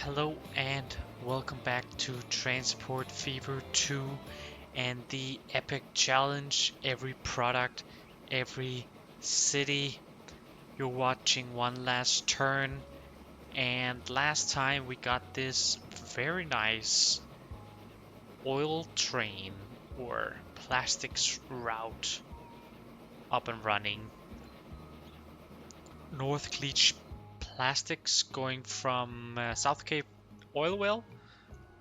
Hello and welcome back to Transport Fever 2 and the EPEC challenge. Every product, every city. You're watching One Last Turn, and last time we got this very nice oil train or plastics route up and running. North Cleach Plastics going from South Cape Oil Well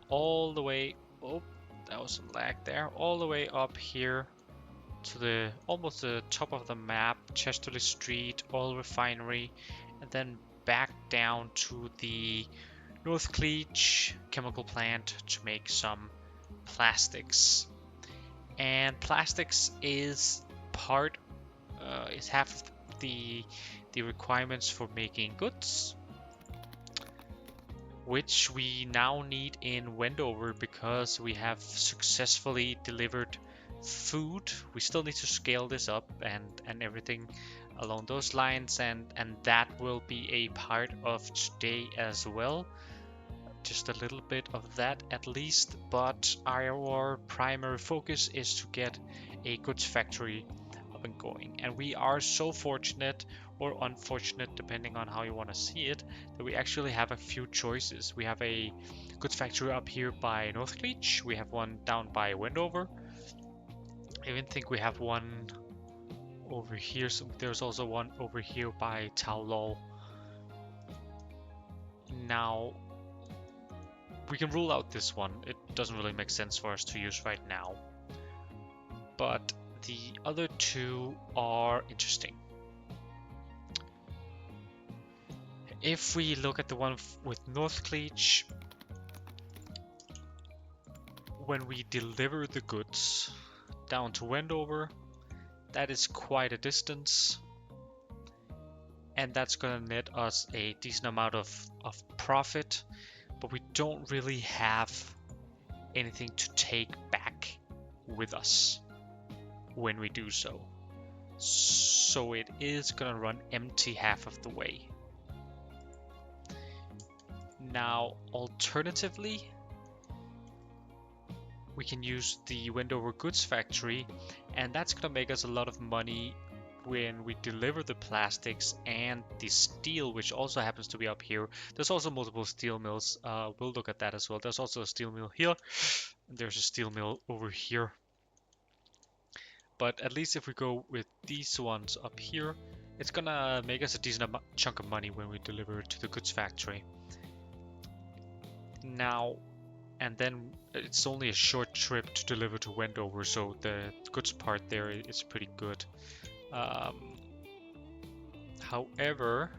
all the way. Oh, that was some lag there. All the way up here to the almost the top of the map, Chesterley Street, oil refinery, and then back down to the North Cleach chemical plant to make some plastics. And plastics is is half of the requirements for making goods, which we now need in Wendover because we have successfully delivered food. We still need to scale this up and everything along those lines, and that will be a part of today as well. Just a little bit of that at least, but our primary focus is to get a goods factory up and going. And we are so fortunate or unfortunate, depending on how you want to see it, that we actually have a few choices. We have a goods factory up here by North Cleach. We have one down by Wendover. I even think we have one over here. So there's also one over here by Taolol. Now, we can rule out this one. It doesn't really make sense for us to use right now. But the other two are interesting. If we look at the one with North Cleach, when we deliver the goods down to Wendover, that is quite a distance. And that's going to net us a decent amount of profit, but we don't really have anything to take back with us when we do so. So it is going to run empty half of the way. Now, alternatively, we can use the Wendover goods factory, and that's going to make us a lot of money when we deliver the plastics and the steel, which also happens to be up here. There's also multiple steel mills. We'll look at that as well. There's also a steel mill here, and there's a steel mill over here. But at least if we go with these ones up here, it's gonna make us a decent chunk of money when we deliver it to the goods factory. Now, and then it's only a short trip to deliver to Wendover, so the goods part there is pretty good. However,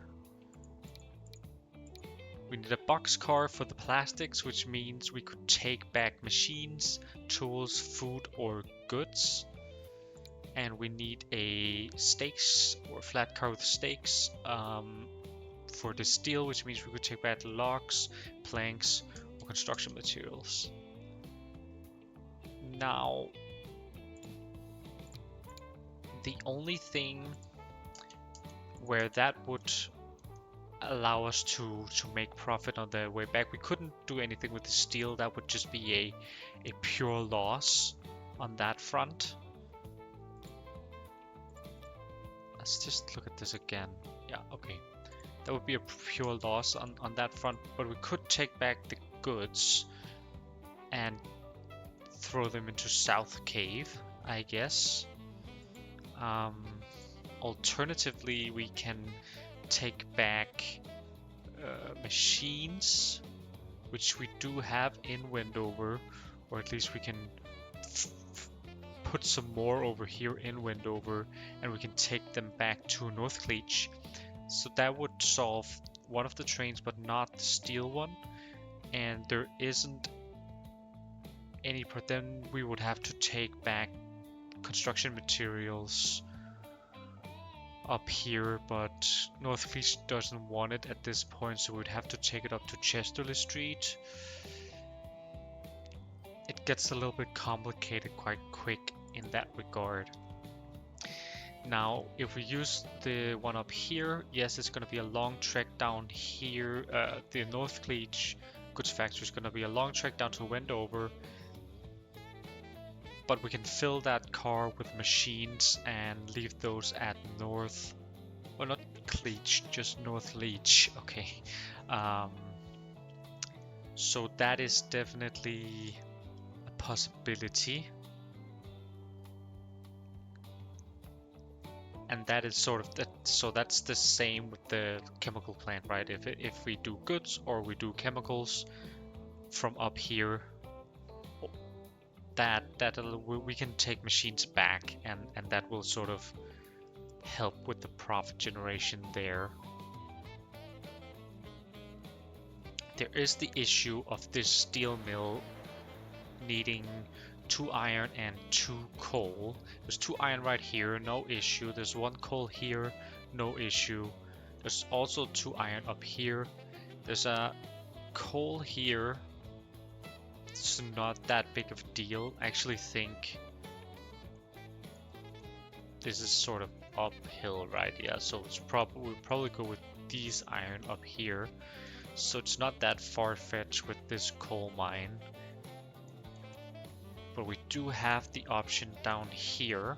we need a boxcar for the plastics, which means we could take back machines, tools, food, or goods. And we need a stakes or flat car with stakes for the steel, which means we could take back logs, planks, or construction materials. Now, the only thing where that would allow us to make profit on the way back, we couldn't do anything with the steel. That would just be a pure loss on that front. Let's just look at this again. Yeah, okay. That would be a pure loss on that front, but we could take back the goods and throw them into South Cave, I guess. Alternatively, we can take back machines, which we do have in Wendover, or at least we can put some more over here in Wendover, and we can take them back to North Cleach. So that would solve one of the trains, but not the steel one. And there isn't any, but then we would have to take back construction materials up here, but North Cleach doesn't want it at this point, so we'd have to take it up to Chesterley Street. It gets a little bit complicated quite quick in that regard. Now, if we use the one up here, yes, it's going to be a long trek down here, the North Cleach goods factory is gonna be a long trek down to Wendover, but we can fill that car with machines and leave those at North, well, not Cleach, just North Leach. Okay. So that is definitely a possibility. And that is sort of that. So that's the same with the chemical plant, right? If we do goods or we do chemicals from up here, we can take machines back, and that will sort of help with the profit generation there. There is the issue of this steel mill needing 2 iron and 2 coal. There's 2 iron right here, no issue. There's 1 coal here, no issue. There's also 2 iron up here. There's a coal here. It's not that big of a deal. I actually think this is sort of uphill, right? Yeah, so it's we'll probably go with these iron up here. So it's not that far-fetched with this coal mine. But we do have the option down here.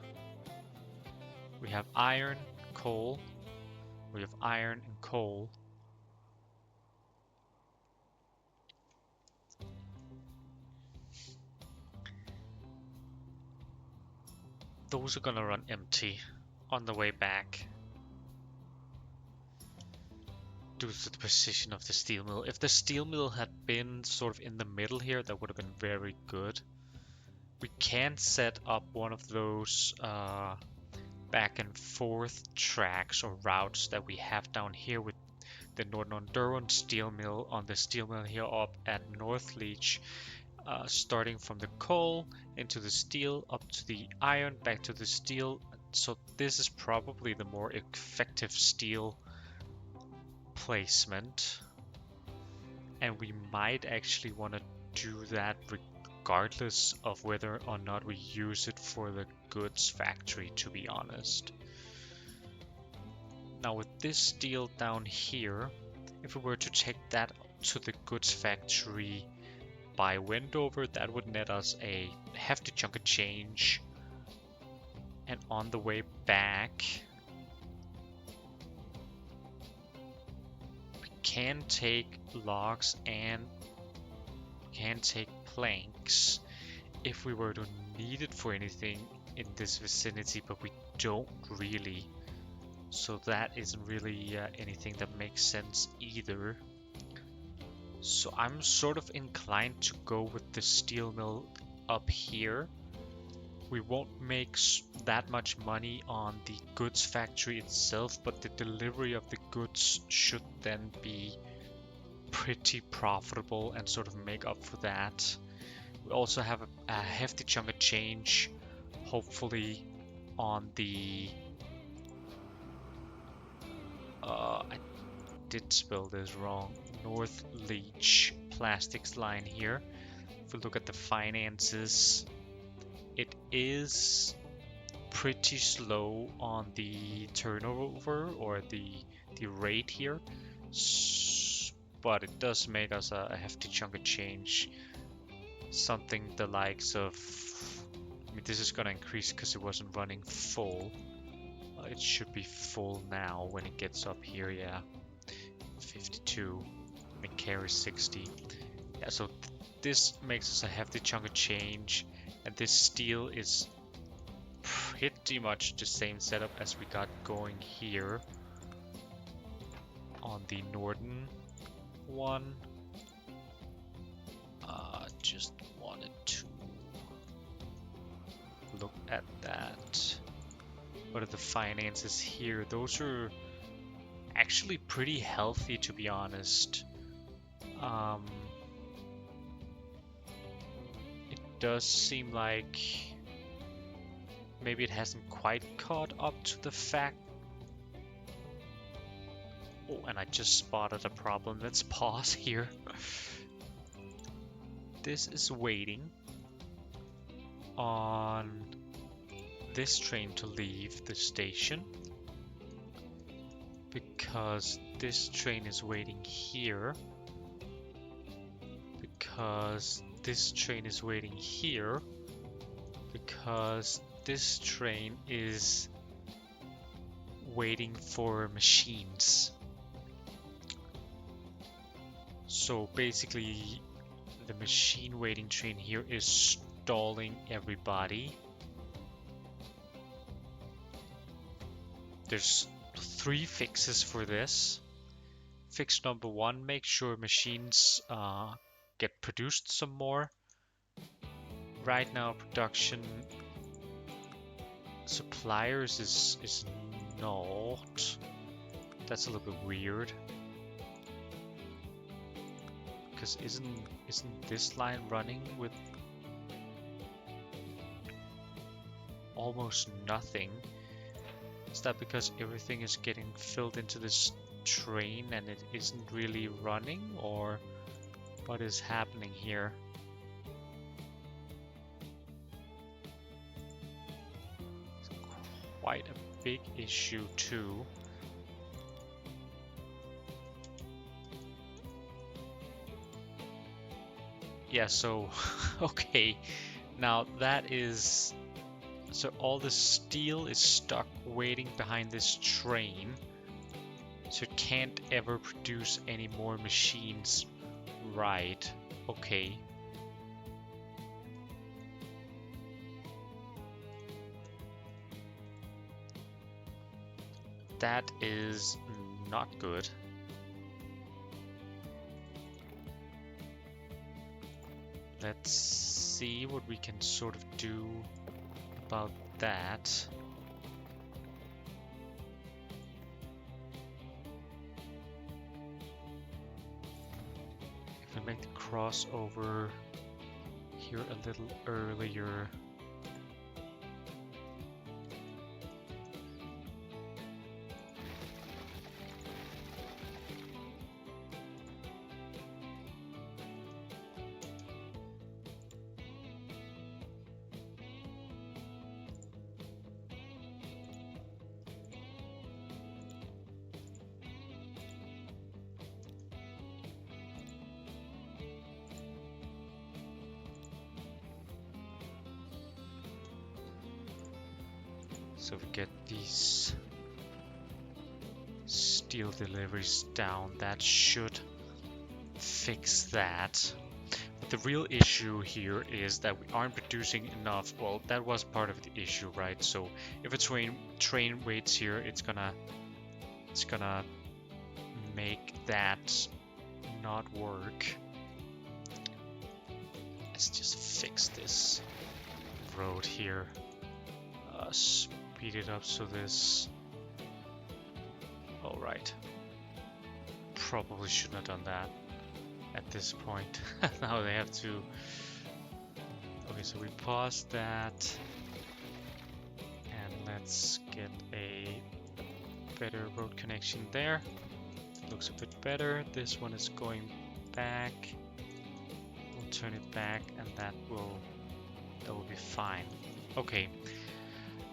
We have iron, coal. We have iron and coal. Those are gonna run empty on the way back due to the position of the steel mill. If the steel mill had been sort of in the middle here, that would have been very good. We can set up one of those back and forth tracks or routes that we have down here with the Northern Ontario steel mill on the steel mill here up at North Leach, starting from the coal into the steel, up to the iron, back to the steel. So this is probably the more effective steel placement, and we might actually want to do that regardless of whether or not we use it for the goods factory, to be honest. Now with this steel down here, if we were to take that to the goods factory by Wendover, that would net us a hefty chunk of change. And on the way back, we can take logs and can take planks if we were to need it for anything in this vicinity, but we don't really. So that isn't really anything that makes sense either. So I'm sort of inclined to go with the steel mill up here. We won't make that much money on the goods factory itself, but the delivery of the goods should then be pretty profitable and sort of make up for that. We also have a hefty chunk of change, hopefully, on the I did spell this wrong, North Leach plastics line here. If we look at the finances, it is pretty slow on the turnover or the rate here, but it does make us a hefty chunk of change. Something the likes of, I mean, this is gonna increase because it wasn't running full. It should be full now when it gets up here, yeah. 52, and it carries 60. Yeah, so this makes us a hefty chunk of change, and this steel is pretty much the same setup as we got going here on the northern one. Just wanted to look at that. What are the finances here? Those are actually pretty healthy, to be honest. It does seem like maybe it hasn't quite caught up to the fact. Oh, and I just spotted a problem. Let's pause here. This is waiting on this train to leave the station because this train is waiting here because this train is waiting here, because this train is waiting for machines. So basically the machine waiting train here is stalling everybody. There's 3 fixes for this. Fix number 1, make sure machines get produced some more. Right now production suppliers is not. That's a little bit weird. Because isn't this line running with almost nothing? Is that because everything is getting filled into this train and it isn't really running, or what is happening here? It's quite a big issue too. Yeah, so okay, now that is, so all the steel is stuck waiting behind this train, so it can't ever produce any more machines. Right, okay. That is not good. Let's see what we can sort of do about that. If we make the crossover here a little earlier. So we get these steel deliveries down, that should fix that. But the real issue here is that we aren't producing enough. Well, that was part of the issue, right? So if a train waits here, it's gonna make that not work. Let's just fix this road here. Speed it up so this. All right. Probably shouldn't have done that at this point. Now they have to. Okay, so we pause that, and let's get a better road connection there. Looks a bit better. This one is going back. We'll turn it back, and that will be fine. Okay.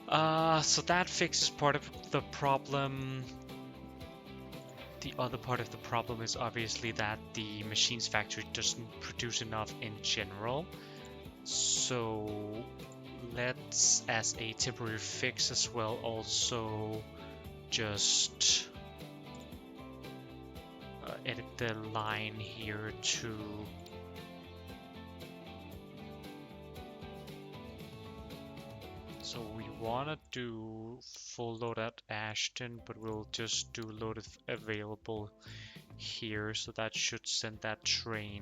So that fixes part of the problem. The other part of the problem is obviously that the machines factory doesn't produce enough in general. So let's, as a temporary fix as well, also just edit the line here to so we want to do full load at Ashton, but we'll just do load available here, so that should send that train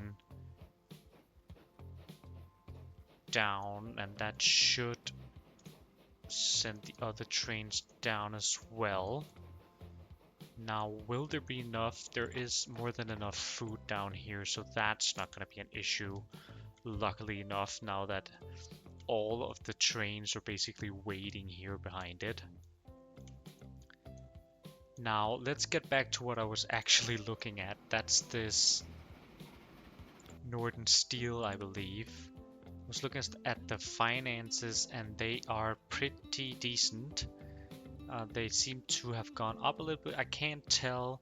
down, and that should send the other trains down as well. Now, will there be enough? There is more than enough food down here, so that's not going to be an issue. Luckily enough, now that all of the trains are basically waiting here behind it. Now, let's get back to what I was actually looking at. That's this Northern Steel, I believe. I was looking at the finances, and they are pretty decent. They seem to have gone up a little bit. I can't tell.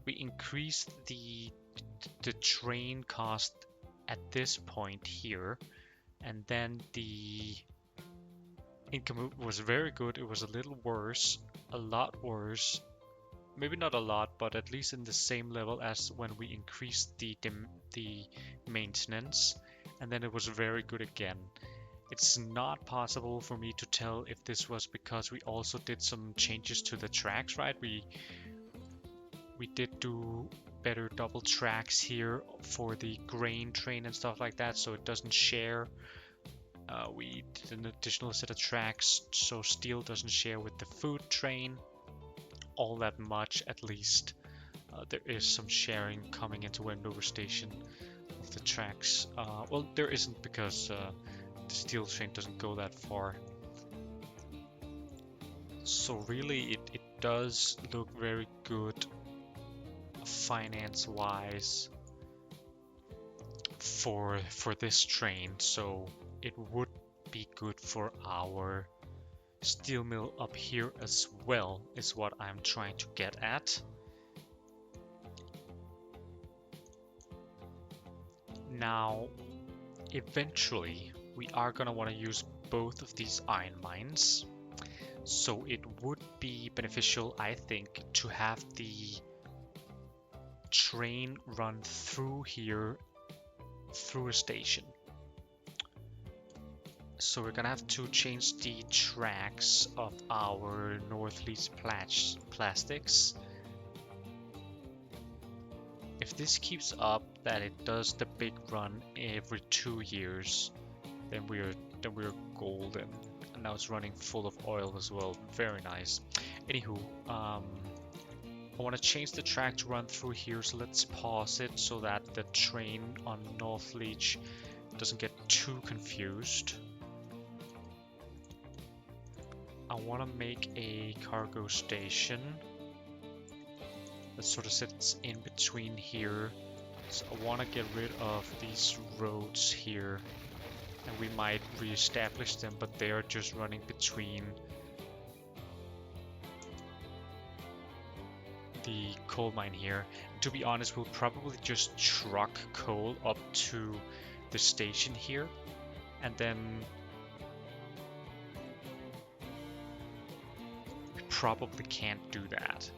We increased the the train cost at this point here, and then the income was very good. It was a little worse, a lot worse. Maybe not a lot, but at least in the same level as when we increased the maintenance, and then it was very good again. It's not possible for me to tell if this was because we also did some changes to the tracks, right? We did do better double tracks here for the grain train and stuff like that, so it doesn't share. We did an additional set of tracks so steel doesn't share with the food train all that much, at least. There is some sharing coming into Wendover Station of the tracks. Well, there isn't because the steel train doesn't go that far. So really it does look very good finance-wise for this train, so it would be good for our steel mill up here as well, is what I'm trying to get at. Now, eventually, we are gonna want to use both of these iron mines, so it would be beneficial, I think, to have the train run through here, through a station. So we're gonna have to change the tracks of our North Leeds plastics. If this keeps up, that it does the big run every 2 years, then we're golden. And now it's running full of oil as well. Very nice. Anywho, I want to change the track to run through here, so let's pause it so that the train on North Leach doesn't get too confused. I want to make a cargo station that sort of sits in between here. So I want to get rid of these roads here, and we might re-establish them, but they are just running between the coal mine here. And to be honest, we'll probably just truck coal up to the station here, and then we probably can't do that.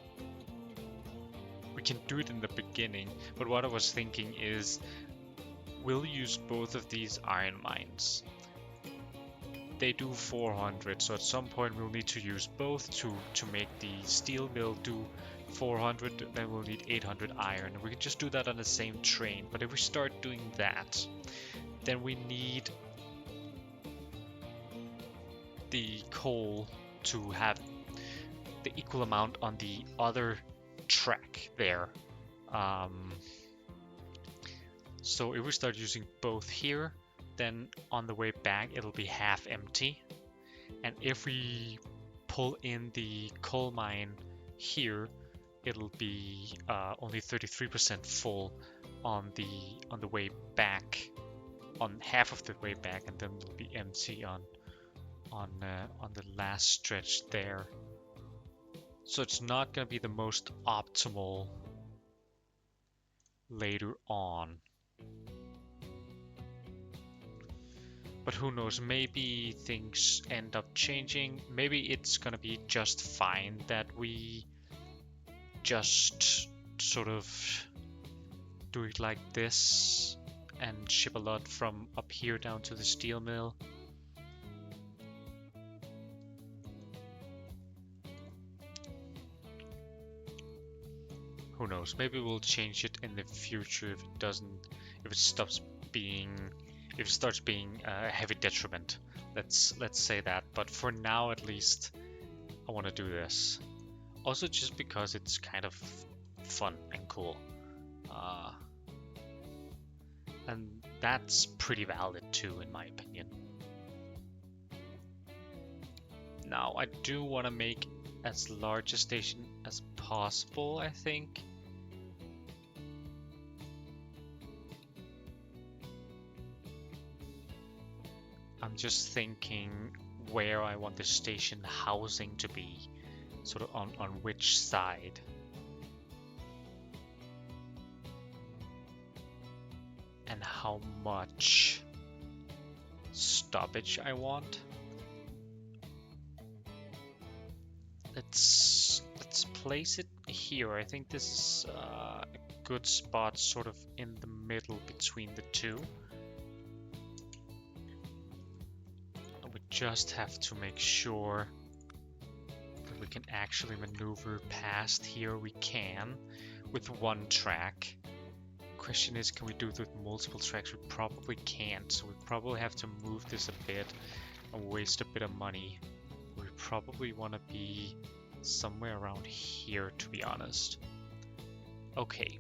We can do it in the beginning, but what I was thinking is we'll use both of these iron mines. They do 400, so at some point we'll need to use both to make the steel mill do 400, then we'll need 800 iron. We can just do that on the same train, but if we start doing that, then we need the coal to have the equal amount on the other track there. So if we start using both here, then on the way back it'll be half empty, and if we pull in the coal mine here, it'll be only 33% full on the way back, on half of the way back, and then it'll be empty on the last stretch there. So it's not going to be the most optimal later on. But who knows, maybe things end up changing. Maybe it's going to be just fine that we just sort of do it like this and ship a lot from up here down to the steel mill. Who knows? Maybe we'll change it in the future if it starts being a heavy detriment. Let's say that. But for now, at least, I want to do this. Also, just because it's kind of fun and cool, and that's pretty valid too, in my opinion. Now, I do want to make as large a station as possible, I think. I'm just thinking where I want the station housing to be, sort of on which side. and how much stoppage I want. Let's place it here. I think this is a good spot, sort of in the middle between the two. We just have to make sure that we can actually maneuver past here. We can with one track. Question is, can we do it with multiple tracks? We probably can't, so we probably have to move this a bit and waste a bit of money. We probably want to be somewhere around here, to be honest. Okay.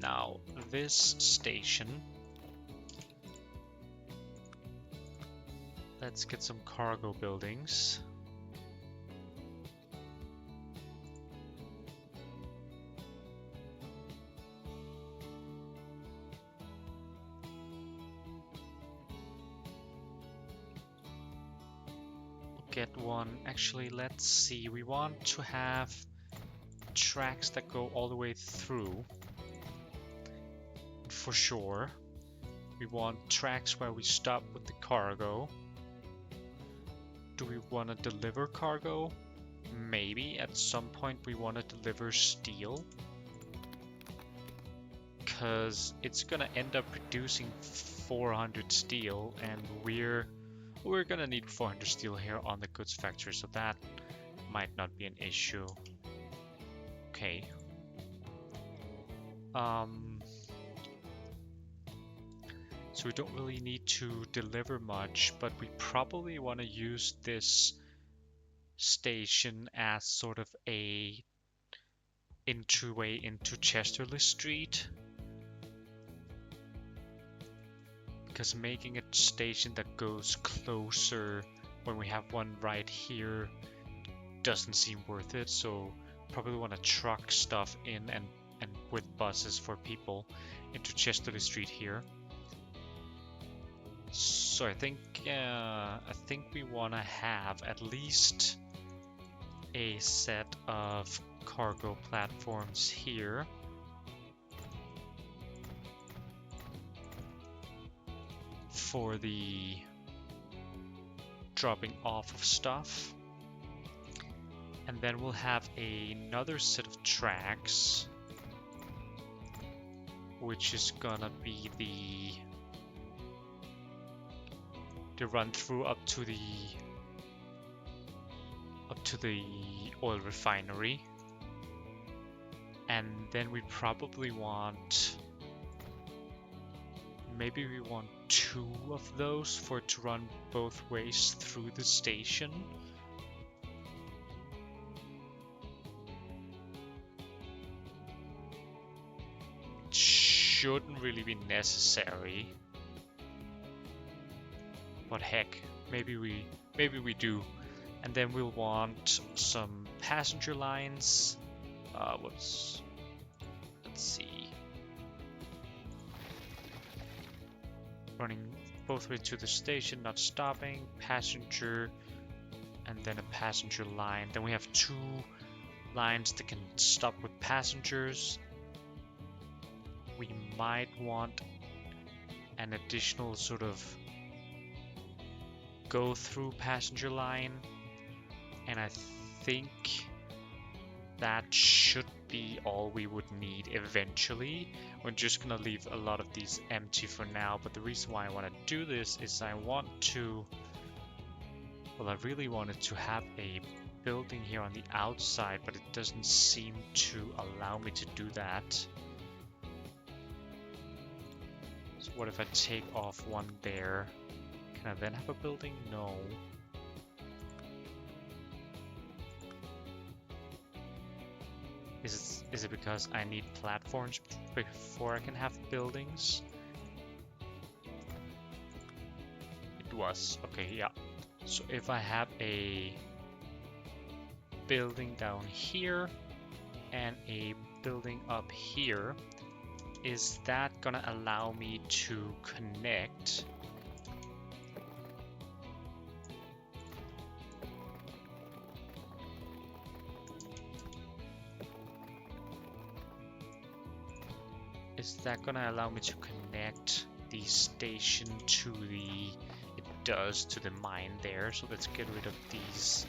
Now, this station. Let's get some cargo buildings. Get one. Actually, let's see. We want to have tracks that go all the way through. For sure. We want tracks where we stop with the cargo. Do we want to deliver cargo? Maybe. At some point we want to deliver steel. Because it's going to end up producing 400 steel, and we're going to need 400 steel here on the goods factory, so that might not be an issue. Okay. So we don't really need to deliver much, but we probably want to use this station as sort of a entryway into Chesterley Street. Because making a station that goes closer when we have one right here doesn't seem worth it, so probably want to truck stuff in and with buses for people into Chesterley Street here. So I think we want to have at least a set of cargo platforms here. For the dropping off of stuff. And then we'll have another set of tracks, which is gonna be the run through up to the oil refinery. And then we probably want, maybe we want 2 of those for it to run both ways through the station. It shouldn't really be necessary, but heck, maybe we do. And then we'll want some passenger lines. Let's see. Running both ways to the station, not stopping, passenger, and then a passenger line. Then we have 2 lines that can stop with passengers. We might want an additional sort of go through passenger line, and I think that should be all we would need eventually. We're just gonna leave a lot of these empty for now, but the reason why I want to do this is I really wanted to have a building here on the outside, but it doesn't seem to allow me to do that. So what if I take off one there? Can I then have a building? No. Is it because I need platforms before I can have buildings? It was. Okay, yeah. So if I have a building down here and a building up here, is that gonna allow me to connect Is that gonna allow me to connect the station to the... It does, to the mine there. So let's get rid of these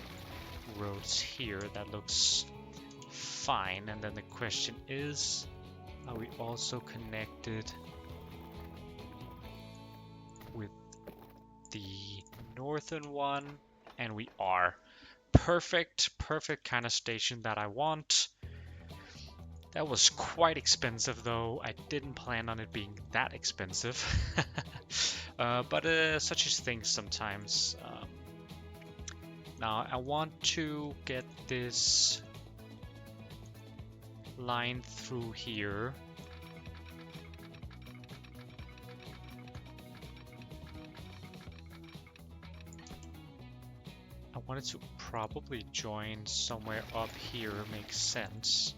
roads here. That looks fine. And then the question is, are we also connected with the northern one? And we are. Perfect kind of station that I want. That was quite expensive though. I didn't plan on it being that expensive. But such is things sometimes. Now I want to get this line through here. I wanted to probably join somewhere up here, makes sense.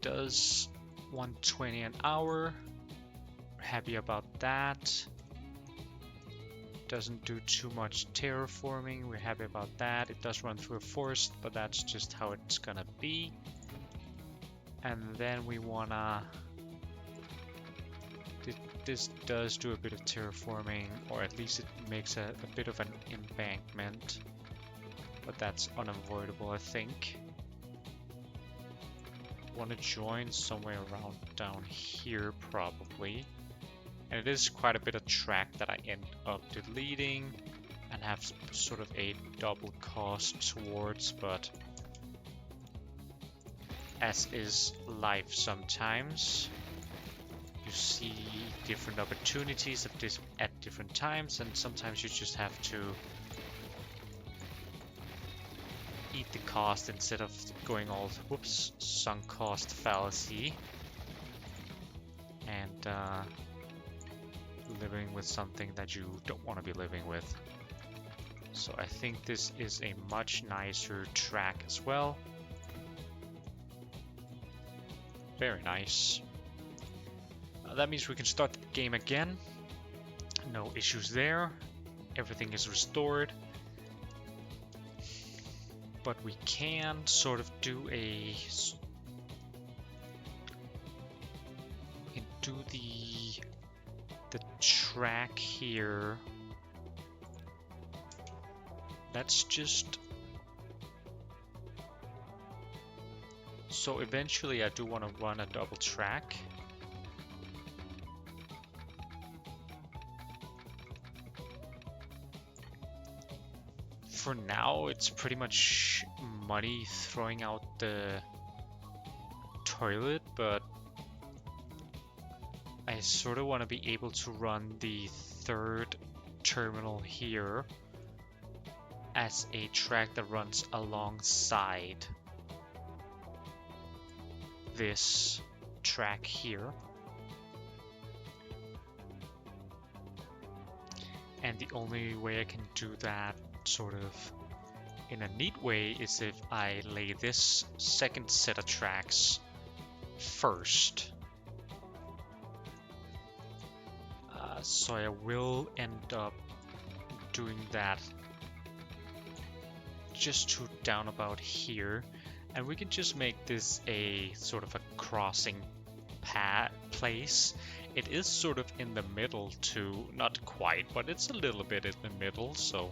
Does 120 an hour. We're happy about that. Doesn't do too much terraforming. We're happy about that. It does run through a forest, but that's just how it's gonna be. And then we wanna... This does do a bit of terraforming, or at least it makes a bit of an embankment. But that's unavoidable, I think. Want to join somewhere around down here probably, and it is quite a bit of track that I end up deleting and have sort of a double cost towards, but as is life sometimes, you see different opportunities of this at different times, and sometimes you just have to eat the cost instead of going all, whoops, sunk cost fallacy and living with something that you don't want to be living with. So I think this is a much nicer track as well. Very nice. That means we can start the game again. No issues there. Everything is restored. But we can sort of do the track here. Let's just... So eventually I do want to run a double track. For now, it's pretty much money throwing out the toilet, but I sort of want to be able to run the third terminal here as a track that runs alongside this track here. And the only way I can do that sort of in a neat way is if I lay this second set of tracks first. So I will end up doing that just to down about here, and we can just make this a sort of a crossing place. It is sort of in the middle too, not quite, but it's a little bit in the middle, so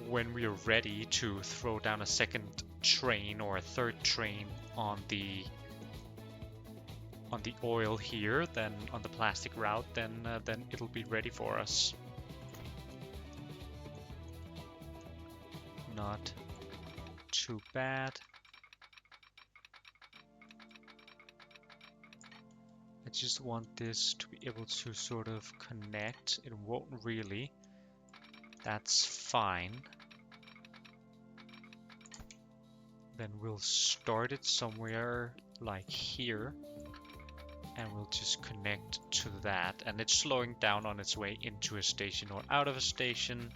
when we are ready to throw down a second train or a third train on the oil here, then on the plastic route, then it'll be ready for us. Not too bad. I just want this to be able to sort of connect. It won't really. That's fine. Then we'll start it somewhere like here, and we'll just connect to that. And it's slowing down on its way into a station or out of a station.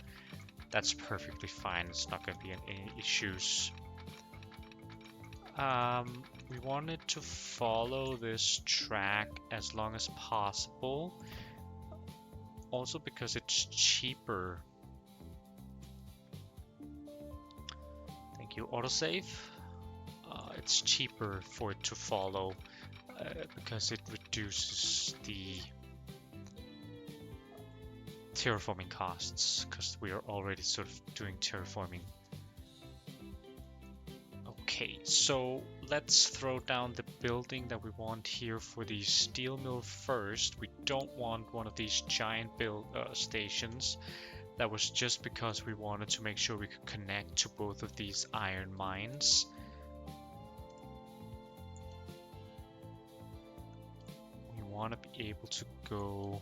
That's perfectly fine. It's not going to be any issues. We wanted to follow this track as long as possible. Also because it's cheaper Thank you, autosave. It's cheaper for it to follow because it reduces the terraforming costs, because we are already sort of doing terraforming. Okay, so let's throw down the building that we want here for the steel mill first. We don't want one of these giant stations. That was just because we wanted to make sure we could connect to both of these iron mines. We want to be able to go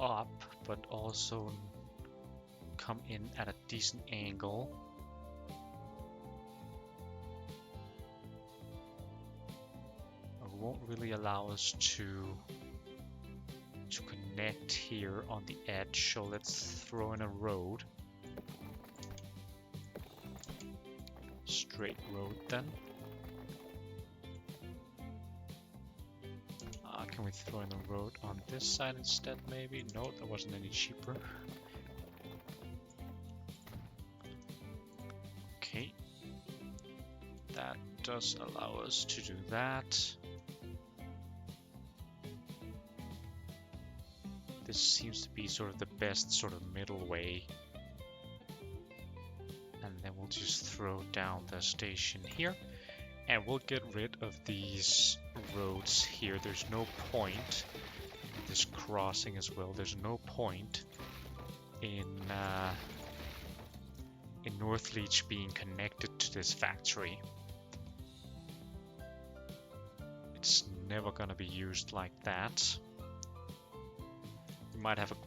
up, but also come in at a decent angle. It won't really allow us to connect here on the edge, so let's throw in a road. Straight road then. Can we throw in a road on this side instead maybe? No, that wasn't any cheaper. Okay. That does allow us to do that. This seems to be sort of the best sort of middle way. And then we'll just throw down the station here. And we'll get rid of these roads here. There's no point in this crossing as well. There's no point in Northleach being connected to this factory. It's never gonna be used like that.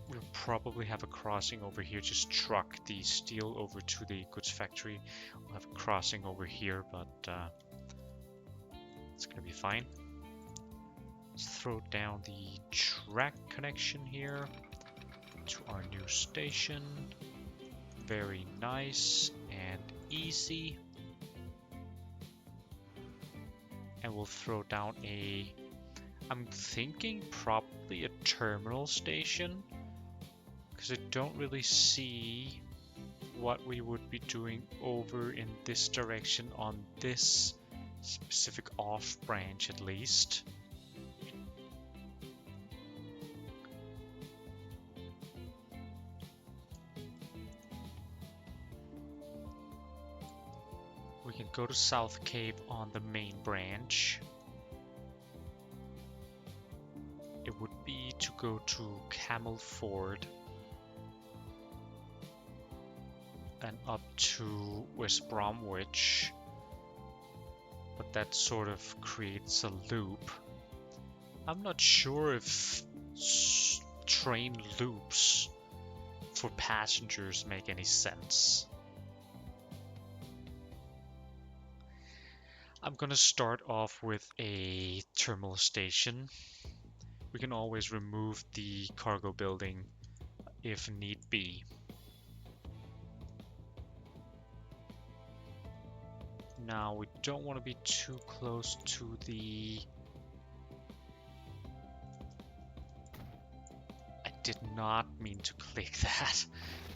We'll probably have a crossing over here. Just truck the steel over to the goods factory. We'll have a crossing over here, but it's gonna be fine. Let's throw down the track connection here to our new station. Very nice and easy. And we'll throw down I'm thinking probably a terminal station, because I don't really see what we would be doing over in this direction on this specific off branch at least. We can go to South Cave on the main branch. It would be to go to Camel Ford and up to West Bromwich, but that sort of creates a loop. I'm not sure if train loops for passengers make any sense. I'm gonna start off with a terminal station. We can always remove the cargo building if need be. Now we don't want to be too close to the... I did not mean to click that.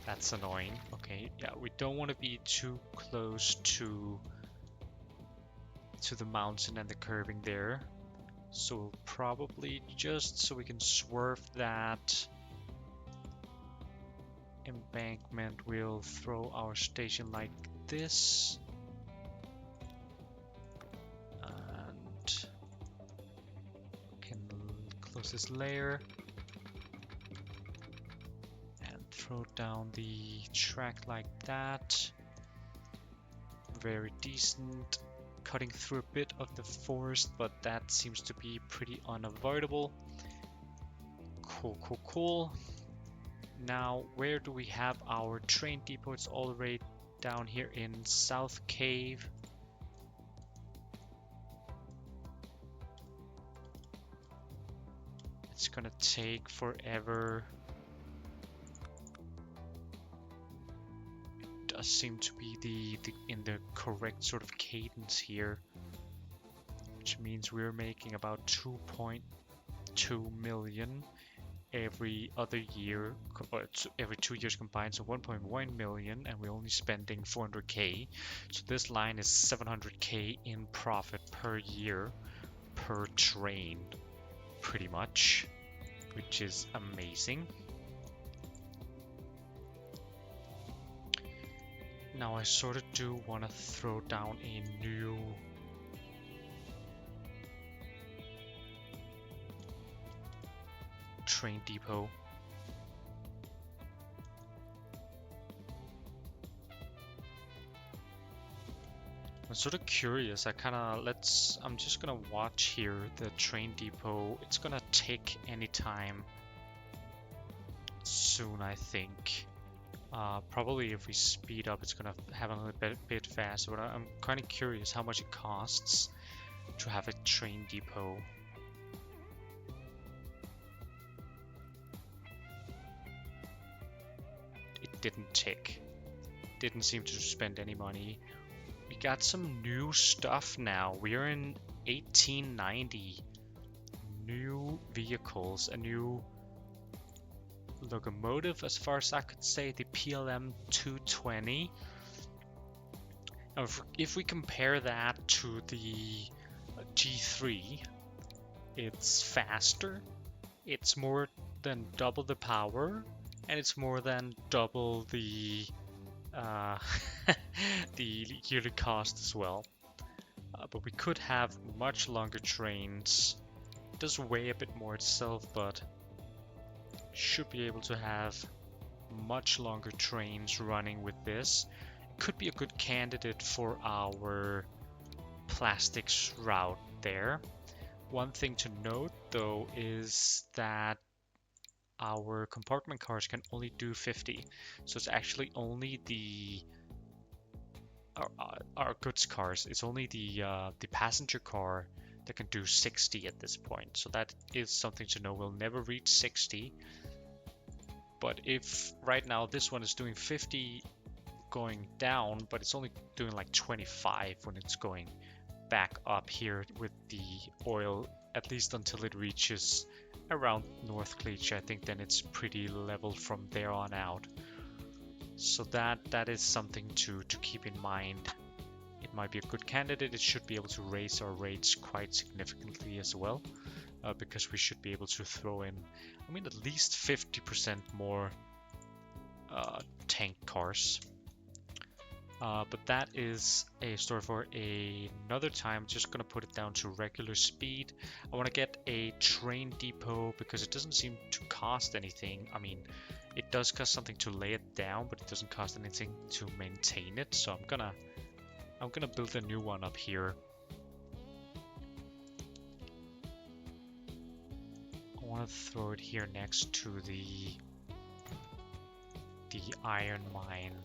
That's annoying. Okay, yeah, we don't want to be too close to the mountain and the curving there. So we'll probably, just so we can swerve that embankment, we'll throw our station like this. And can close this layer. And throw down the track like that. Very decent. Cutting through a bit of the forest, but that seems to be pretty unavoidable. Cool. Now, where do we have our train depot? It's all the way down here in South Cave. It's gonna take forever. Seem to be in the correct sort of cadence here, which means we're making about 2.2 million every other year, or every 2 years combined, so 1.1 million, and we're only spending 400k. So this line is 700k in profit per year per train, pretty much, which is amazing. Now I sort of do want to throw down a new train depot. I'm sort of curious. I'm just gonna watch here the train depot. It's gonna take any time soon, I think. Probably if we speed up, it's gonna have a little bit faster, but I'm kind of curious how much it costs to have a train depot. It didn't tick. Didn't seem to spend any money. We got some new stuff now. We're in 1890. New vehicles, a new locomotive, as far as I could say, the PLM 220. Now, if we compare that to the G3, it's faster, it's more than double the power, and it's more than double the the yearly cost as well. But we could have much longer trains. It does weigh a bit more itself, but should be able to have much longer trains running with this. It could be a good candidate for our plastics route there. One thing to note though is that our compartment cars can only do 50, so it's actually only our goods cars. It's only the passenger car that can do 60 at this point. So that is something to know. We'll never reach 60. But if right now this one is doing 50 going down, but it's only doing like 25 when it's going back up here with the oil, at least until it reaches around North Cleach, I think then it's pretty level from there on out. So that is something to keep in mind. It might be a good candidate. It should be able to raise our rates quite significantly as well, because we should be able to throw in, I mean, at least 50% more tank cars. But that is a story for another time. Just gonna put it down to regular speed. I want to get a train depot because it doesn't seem to cost anything. I mean, it does cost something to lay it down, but it doesn't cost anything to maintain it. So I'm gonna build a new one up here. I want to throw it here next to the iron mine,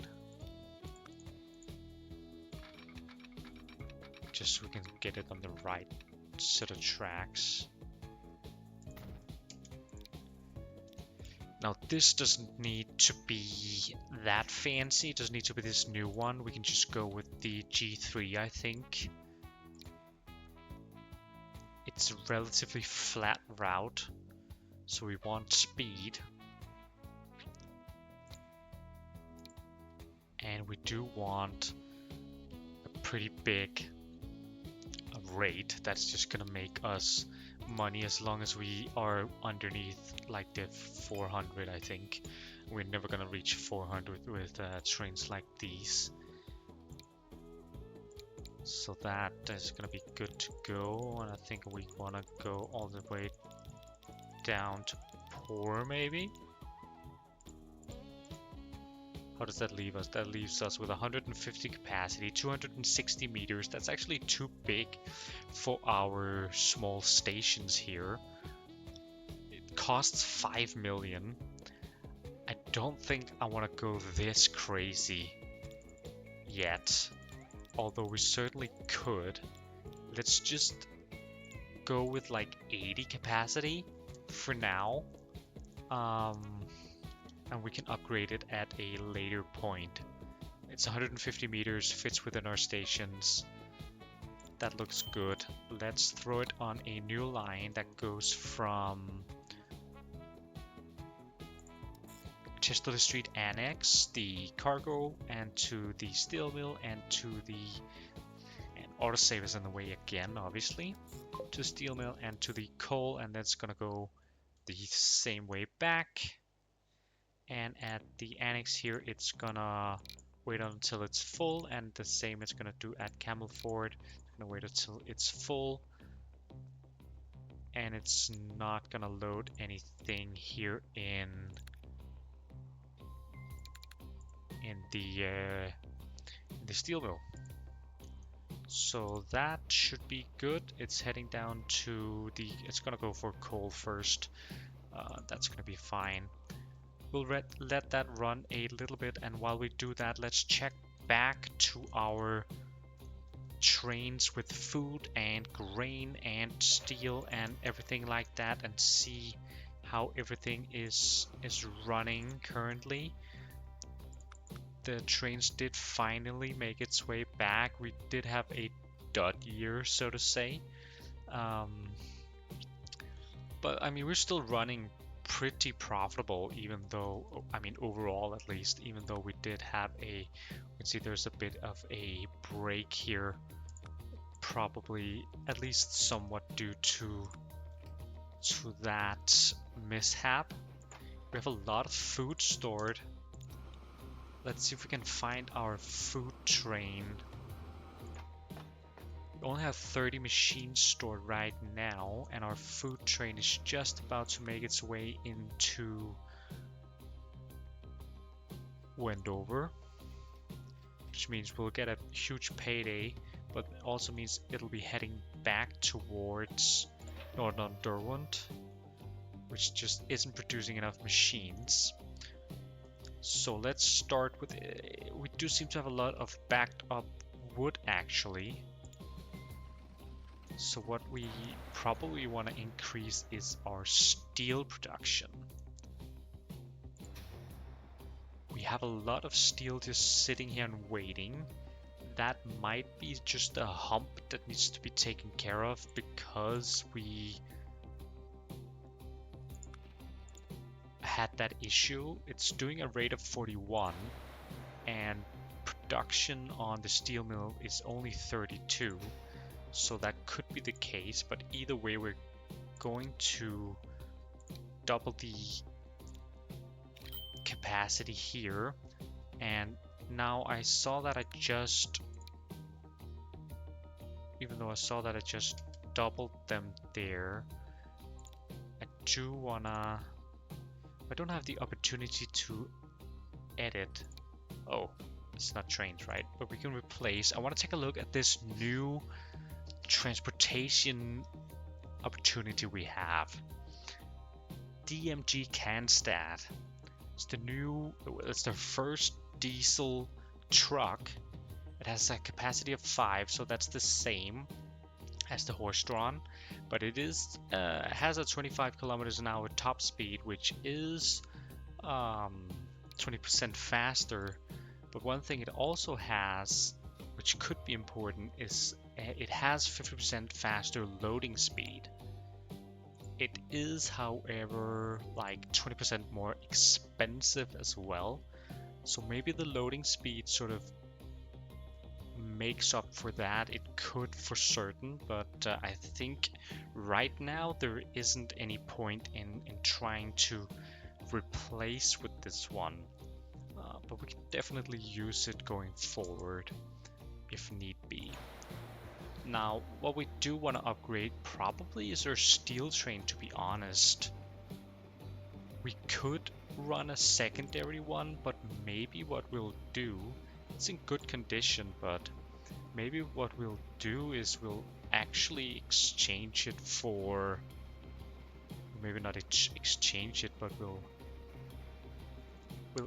just so we can get it on the right set of tracks. Now this doesn't need to be that fancy. It doesn't need to be this new one. We can just go with the G3, I think. It's a relatively flat route, so we want speed. And we do want a pretty big rate that's just gonna make us money as long as we are underneath like the 400. I think we're never gonna reach 400 with trains like these, so that is gonna be good to go. And I think we want to go all the way down to Poor, maybe. How does that leave us? That leaves us with 150 capacity, 260 meters. That's actually too big for our small stations here. It costs 5 million. I don't think I want to go this crazy yet, although we certainly could. Let's just go with like 80 capacity for now. And we can upgrade it at a later point. It's 150 meters, fits within our stations. That looks good. Let's throw it on a new line that goes from Chester Street Annex, the cargo, and to the steel mill, and to the autosave is in the way again, obviously, to the steel mill and to the coal, and that's gonna go the same way back. And at the annex here, it's gonna wait until it's full, and the same it's gonna do at Camelford. It's gonna wait until it's full, and it's not gonna load anything here in the steel mill. So that should be good. It's heading down to the, it's gonna go for coal first. That's gonna be fine. We'll let that run a little bit, and while we do that, let's check back to our trains with food and grain and steel and everything like that, and see how everything is running currently. The trains did finally make its way back. We did have a dud year, so to say. But I mean, we're still running pretty profitable, even though, I mean, overall at least, even though we did have you can see there's a bit of a break here, probably at least somewhat due to that mishap. We have a lot of food stored. Let's see if we can find our food train. We only have 30 machines stored right now, and our food train is just about to make its way into Wendover, which means we'll get a huge payday, but also means it'll be heading back towards Northern Derwent, which just isn't producing enough machines. So let's start with, we do seem to have a lot of backed up wood actually. So what we probably want to increase is our steel production. We have a lot of steel just sitting here and waiting. That might be just a hump that needs to be taken care of, because we had that issue. It's doing a rate of 41, and production on the steel mill is only 32, so that could be the case. But either way, we're going to double the capacity here. And now I saw that I just, even though I saw that I just doubled them there, I do wanna, I don't have the opportunity to edit. Oh, it's not trains, right? But we can replace. I want to take a look at this new transportation opportunity we have. DMG Canstad. It's the new, it's the first diesel truck. It has a capacity of 5, so that's the same as the horse-drawn, but it is has a 25 kilometers an hour top speed, which is 20% faster. But one thing it also has, which could be important, is it has 50% faster loading speed. It is, however, like 20% more expensive as well. So maybe the loading speed sort of makes up for that. It could for certain, but I think right now there isn't any point in trying to replace with this one. But we can definitely use it going forward if need be. Now, what we do want to upgrade probably is our steel train, to be honest. We could run a secondary one, but maybe what we'll do, it's in good condition, but maybe what we'll do is we'll actually exchange it for, maybe not exchange it, but we'll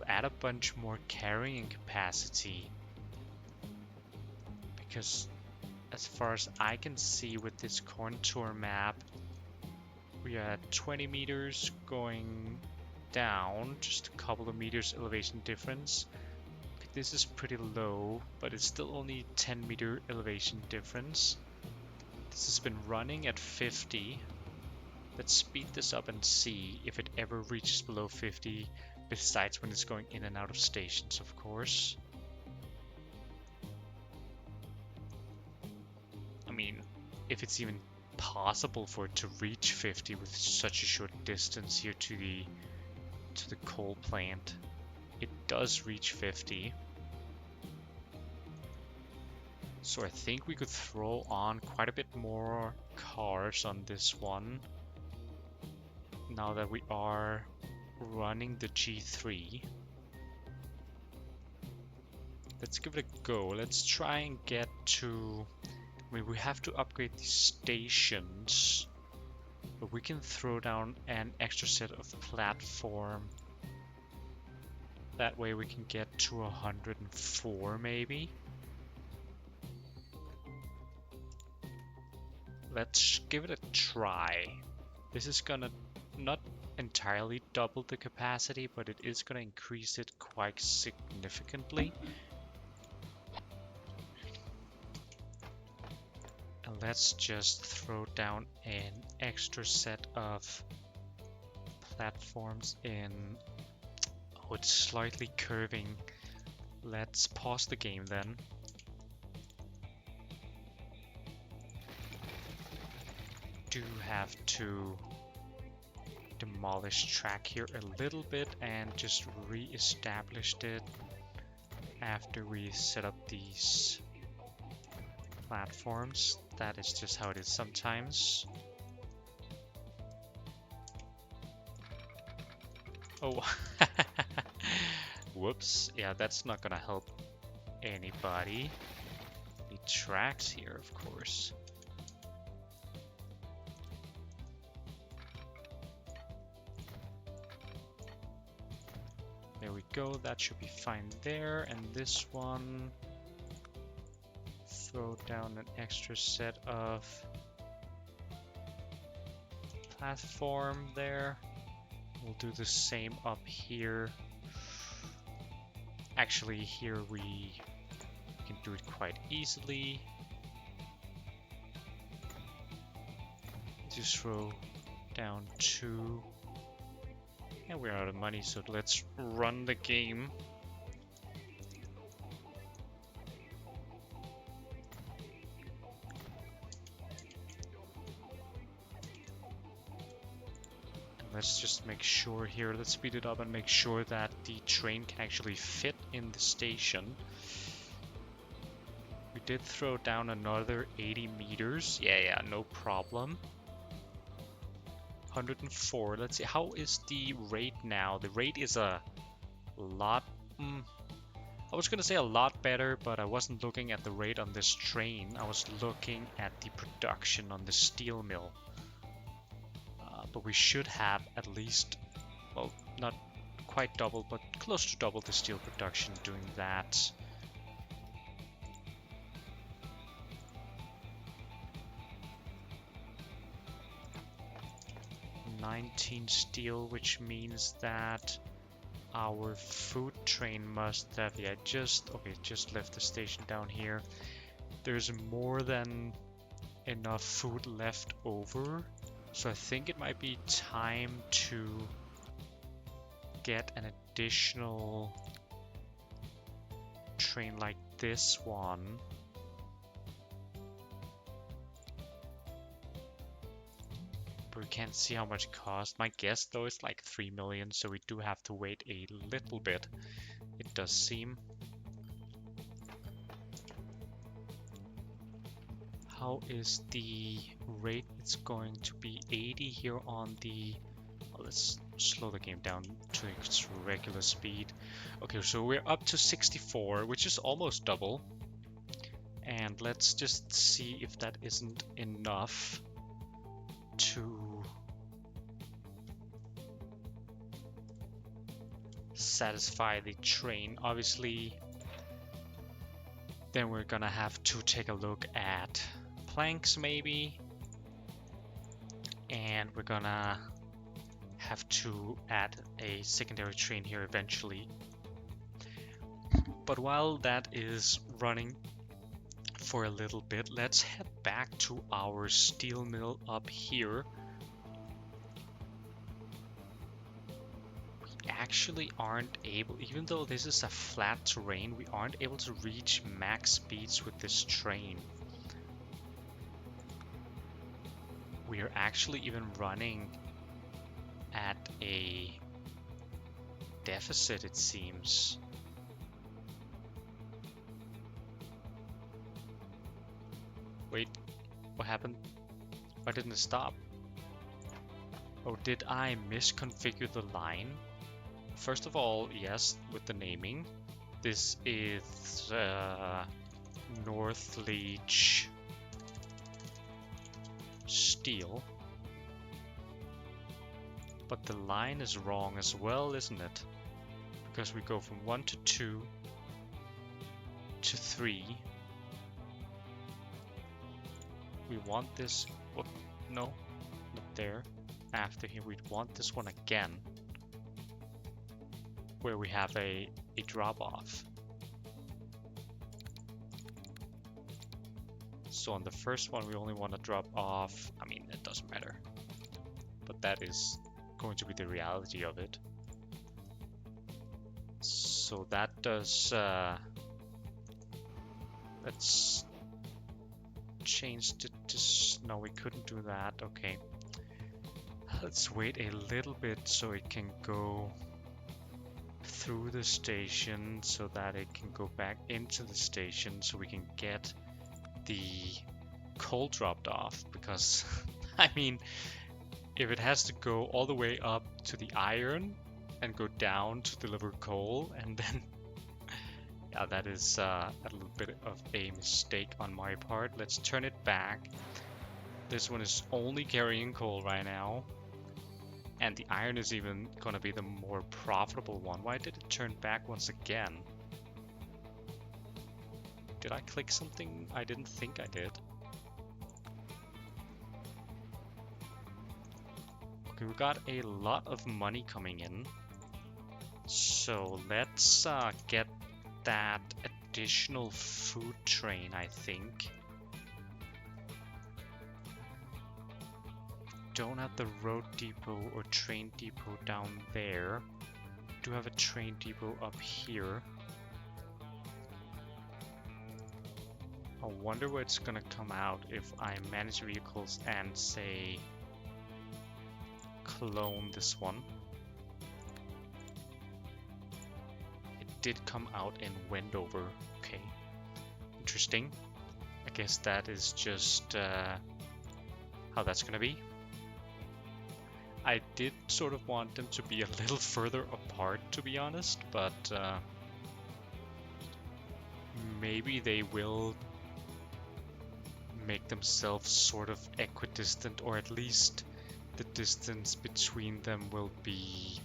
add a bunch more carrying capacity, because as far as I can see with this contour map, we are at 20 meters going down, just a couple of meters elevation difference. Okay, this is pretty low, but it's still only 10-meter elevation difference. This has been running at 50. Let's speed this up and see if it ever reaches below 50. Besides when it's going in and out of stations, of course. I mean, if it's even possible for it to reach 50 with such a short distance here to the coal plant. It does reach 50. So I think we could throw on quite a bit more cars on this one. Now that we are running the G3. Let's give it a go. Let's try and get to... I mean, we have to upgrade these stations. But we can throw down an extra set of platform. That way we can get to 104 maybe. Let's give it a try. This is gonna not entirely double the capacity, but it is gonna increase it quite significantly. And let's just throw down an extra set of platforms in... Oh, it's slightly curving. Let's pause the game then. Do have to demolish track here a little bit and just re-established it after we set up these platforms. That is just how it is sometimes. Oh, whoops. Yeah, that's not gonna help anybody. Need tracks here, of course. There we go, that should be fine there. And this one, throw down an extra set of platform there. We'll do the same up here. Actually, here we can do it quite easily. Just throw down 2. And we're out of money, so let's run the game. Let's just make sure here, let's speed it up and make sure that the train can actually fit in the station. We did throw down another 80 meters. Yeah, no problem. 104. Let's see, how is the rate now? The rate is a lot... I was gonna say a lot better, but I wasn't looking at the rate on this train. I was looking at the production on the steel mill. But we should have at least, well, not quite double, but close to double the steel production doing that. $19 steel, which means that our food train must have, yeah, just left the station down here. There's more than enough food left over. So I think it might be time to get an additional train like this one. But we can't see how much it costs. My guess though is like 3 million, so we do have to wait a little bit, it does seem. How is the rate? It's going to be 80 here on the... Well, let's slow the game down to its regular speed. Okay, so we're up to 64, which is almost double. And let's just see if that isn't enough to satisfy the train. Obviously, then we're gonna have to take a look at planks maybe, and we're gonna have to add a secondary train here eventually. But while that is running for a little bit, let's head back to our steel mill up here. We actually aren't able, even though this is a flat terrain, we aren't able to reach max speeds with this train. We are actually even running at a deficit, it seems. Wait, what happened? Why didn't it stop? Oh, did I misconfigure the line? First of all, yes, with the naming. This is North Leech Steel. But the line is wrong as well, isn't it? Because we go from 1 to 2 to 3. We want this, what? No, not there. After here, we'd want this one again, where we have a drop off. So on the first one, we only want to drop off, I mean, it doesn't matter, but that is going to be the reality of it. So that does, let's change it to, no, we couldn't do that, okay. Let's wait a little bit so it can go through the station so that it can go back into the station so we can get the coal dropped off, because I mean, if it has to go all the way up to the iron and go down to deliver coal, and then yeah, that is a little bit of a mistake on my part. Let's turn it back. This one is only carrying coal right now, and the iron is even gonna be the more profitable one. Why did it turn back once again? Did I click something? I didn't think I did. Okay, we got a lot of money coming in. So let's get that additional food train, I think. Don't have the road depot or train depot down there. Do have a train depot up here. I wonder where it's gonna come out if I manage vehicles and say clone this one. It did come out in Wendover. Okay, interesting. I guess that is just how that's gonna be. I did sort of want them to be a little further apart, to be honest, but maybe they will make themselves sort of equidistant, or at least the distance between them will be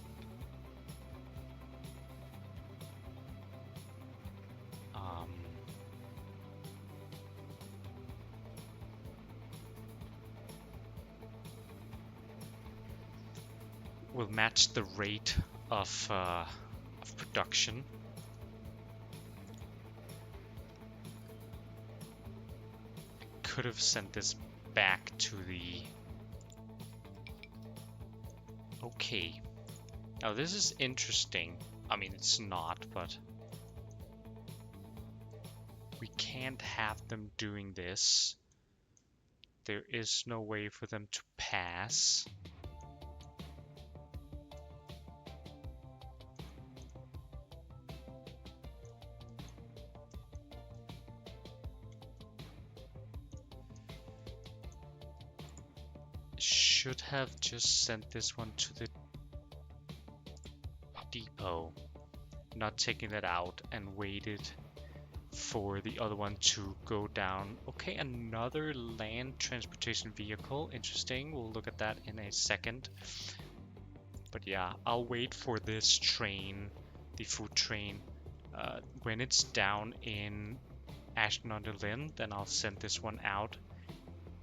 will match the rate of production. I could have sent this back to the... Okay. Now this is interesting. I mean, it's not, but we can't have them doing this. There is no way for them to pass. Should have just sent this one to the depot, not taking that out, and waited for the other one to go down. Okay, another land transportation vehicle. Interesting. We'll look at that in a second. But yeah, I'll wait for this train, the food train, when it's down in Ashton-under-Lyne, then I'll send this one out,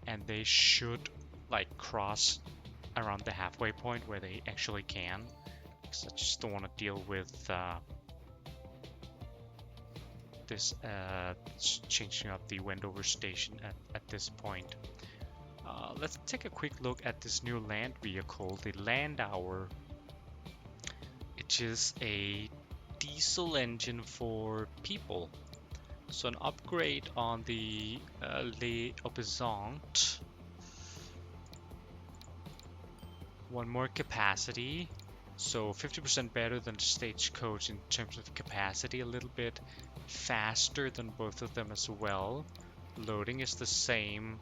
and they should like cross around the halfway point where they actually can, because I just don't want to deal with this changing up the Wendover station at this point. Let's take a quick look at this new land vehicle, the Landauer. It which is a diesel engine for people. So an upgrade on the Les Opposants. One more capacity. So 50% better than the Stagecoach in terms of capacity, a little bit faster than both of them as well. Loading is the same.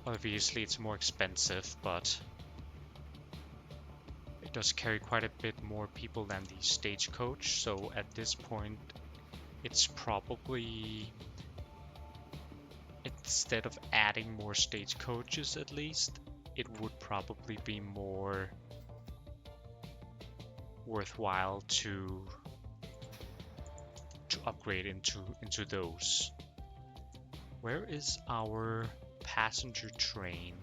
Obviously it's more expensive, but it does carry quite a bit more people than the Stagecoach, so at this point it's probably, instead of adding more Stagecoaches at least, it would probably be more worthwhile to upgrade into those. Where is our passenger train?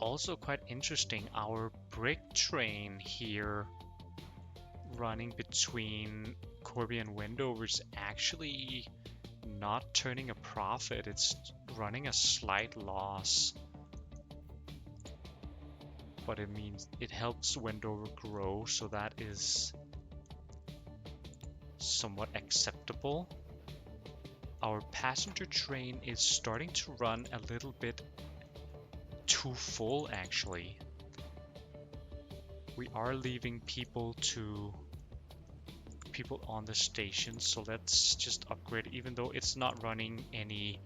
Also quite interesting, our brick train here running between Corby and Wendover is actually not turning a profit, it's running a slight loss. But it means it helps Wendover grow, so that is somewhat acceptable. Our passenger train is starting to run a little bit too full, actually. We are leaving people on the station, so let's just upgrade, even though it's not running any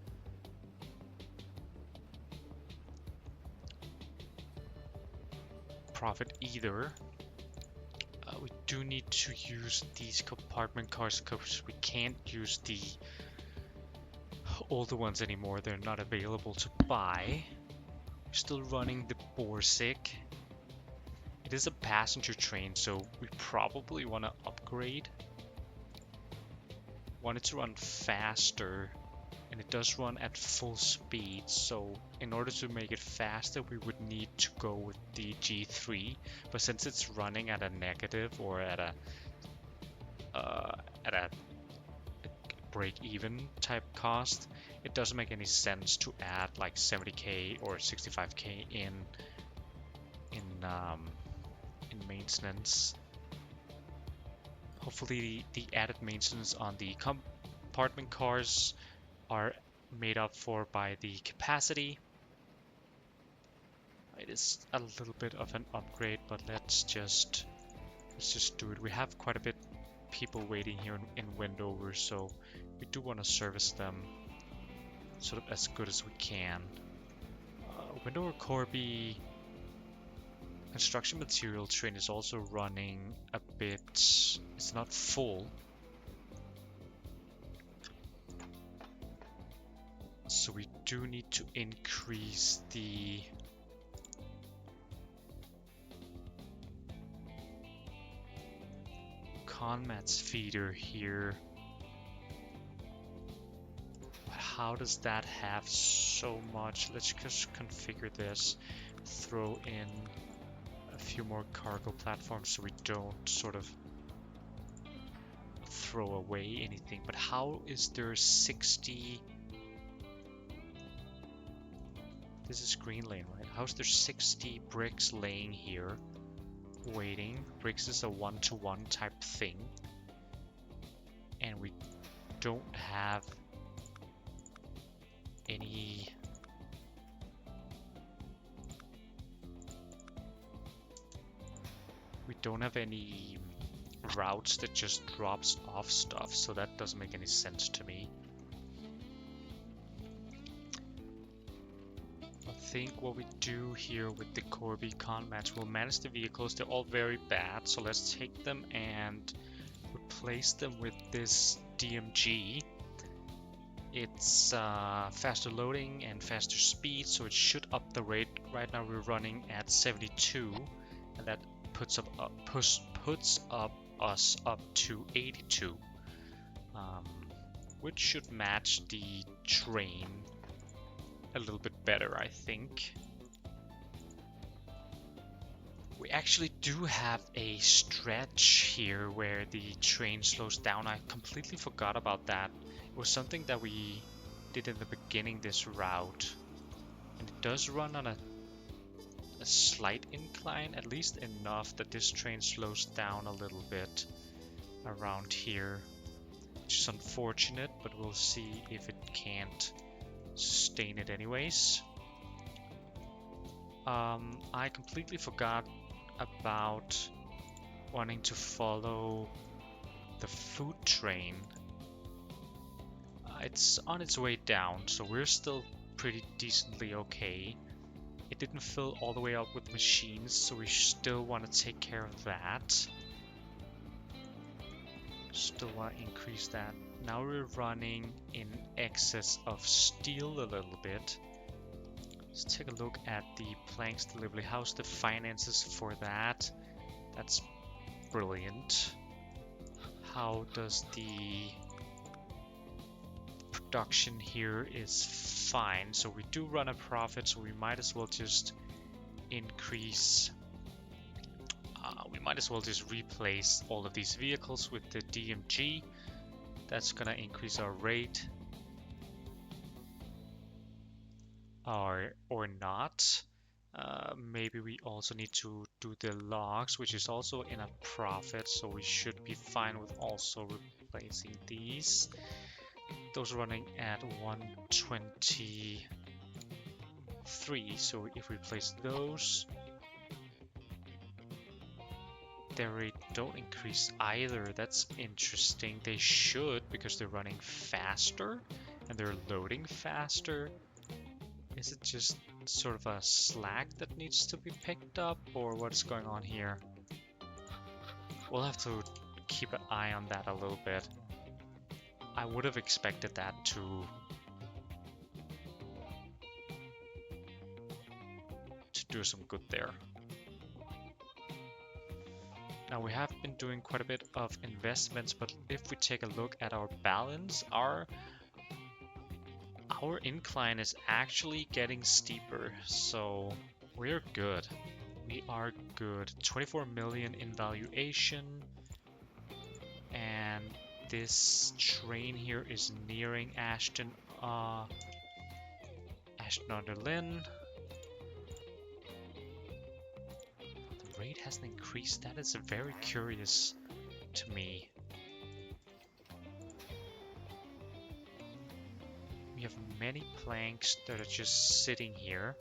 profit either. We do need to use these compartment cars because we can't use the older ones anymore. They're not available to buy. We're still running the Borsig. It is a passenger train, so we probably want to upgrade. Want it to run faster, and it does run at full speed, so in order to make it faster we would need to go with the G3, but since it's running at a negative or at a break-even type cost, it doesn't make any sense to add like 70k or 65k in maintenance. Hopefully the added maintenance on the compartment cars are made up for by the capacity. It is a little bit of an upgrade, but let's just do it. We have quite a bit people waiting here in Wendover, so we do want to service them sort of as good as we can. Wendover Corby construction material train is also running a bit, it's not full. So we do need to increase the Conmat's feeder here. But how does that have so much? Let's just configure this, throw in a few more cargo platforms so we don't sort of throw away anything. But how is there 60? This is Green Lane, right? How's there 60 bricks laying here, waiting? Bricks is a one-to-one type thing, and we don't have any routes that just drops off stuff, so that doesn't make any sense to me. I think what we do here with the Corby Conmats, we'll manage the vehicles. They're all very bad, so let's take them and replace them with this DMG. It's faster loading and faster speed, so it should up the rate. Right now we're running at 72, and that puts us up to 82, which should match the train a little bit better, I think. We actually do have a stretch here where the train slows down. I completely forgot about that. It was something that we did in the beginning, this route. And it does run on a slight incline, at least enough that this train slows down a little bit around here, which is unfortunate, but we'll see if it can't sustain it anyways. I completely forgot about wanting to follow the food train. It's on its way down, so we're still pretty decently okay. It didn't fill all the way up with machines, so we still want to take care of that. Still want to increase that. Now we're running in excess of steel a little bit. Let's take a look at the planks delivery. How's the finances for that? That's brilliant. How does the production here is fine. So we do run a profit, so we might as well just increase. We might as well just replace all of these vehicles with the DMG. That's gonna increase our rate. Or not. Maybe we also need to do the logs, which is also in a profit, so we should be fine with also replacing these. Those running at 123, so if we replace those, their rate don't increase either. That's interesting. They should, because they're running faster and they're loading faster. Is it just sort of a slack that needs to be picked up, or what's going on here? We'll have to keep an eye on that a little bit. I would have expected that to do some good there. Now we have been doing quite a bit of investments, but if we take a look at our balance, our incline is actually getting steeper, so we're good. We are good. 24 million in valuation, and this train here is nearing Ashton-under-Lyne. The rate hasn't increased. That is very curious to me. We have many planks that are just sitting here.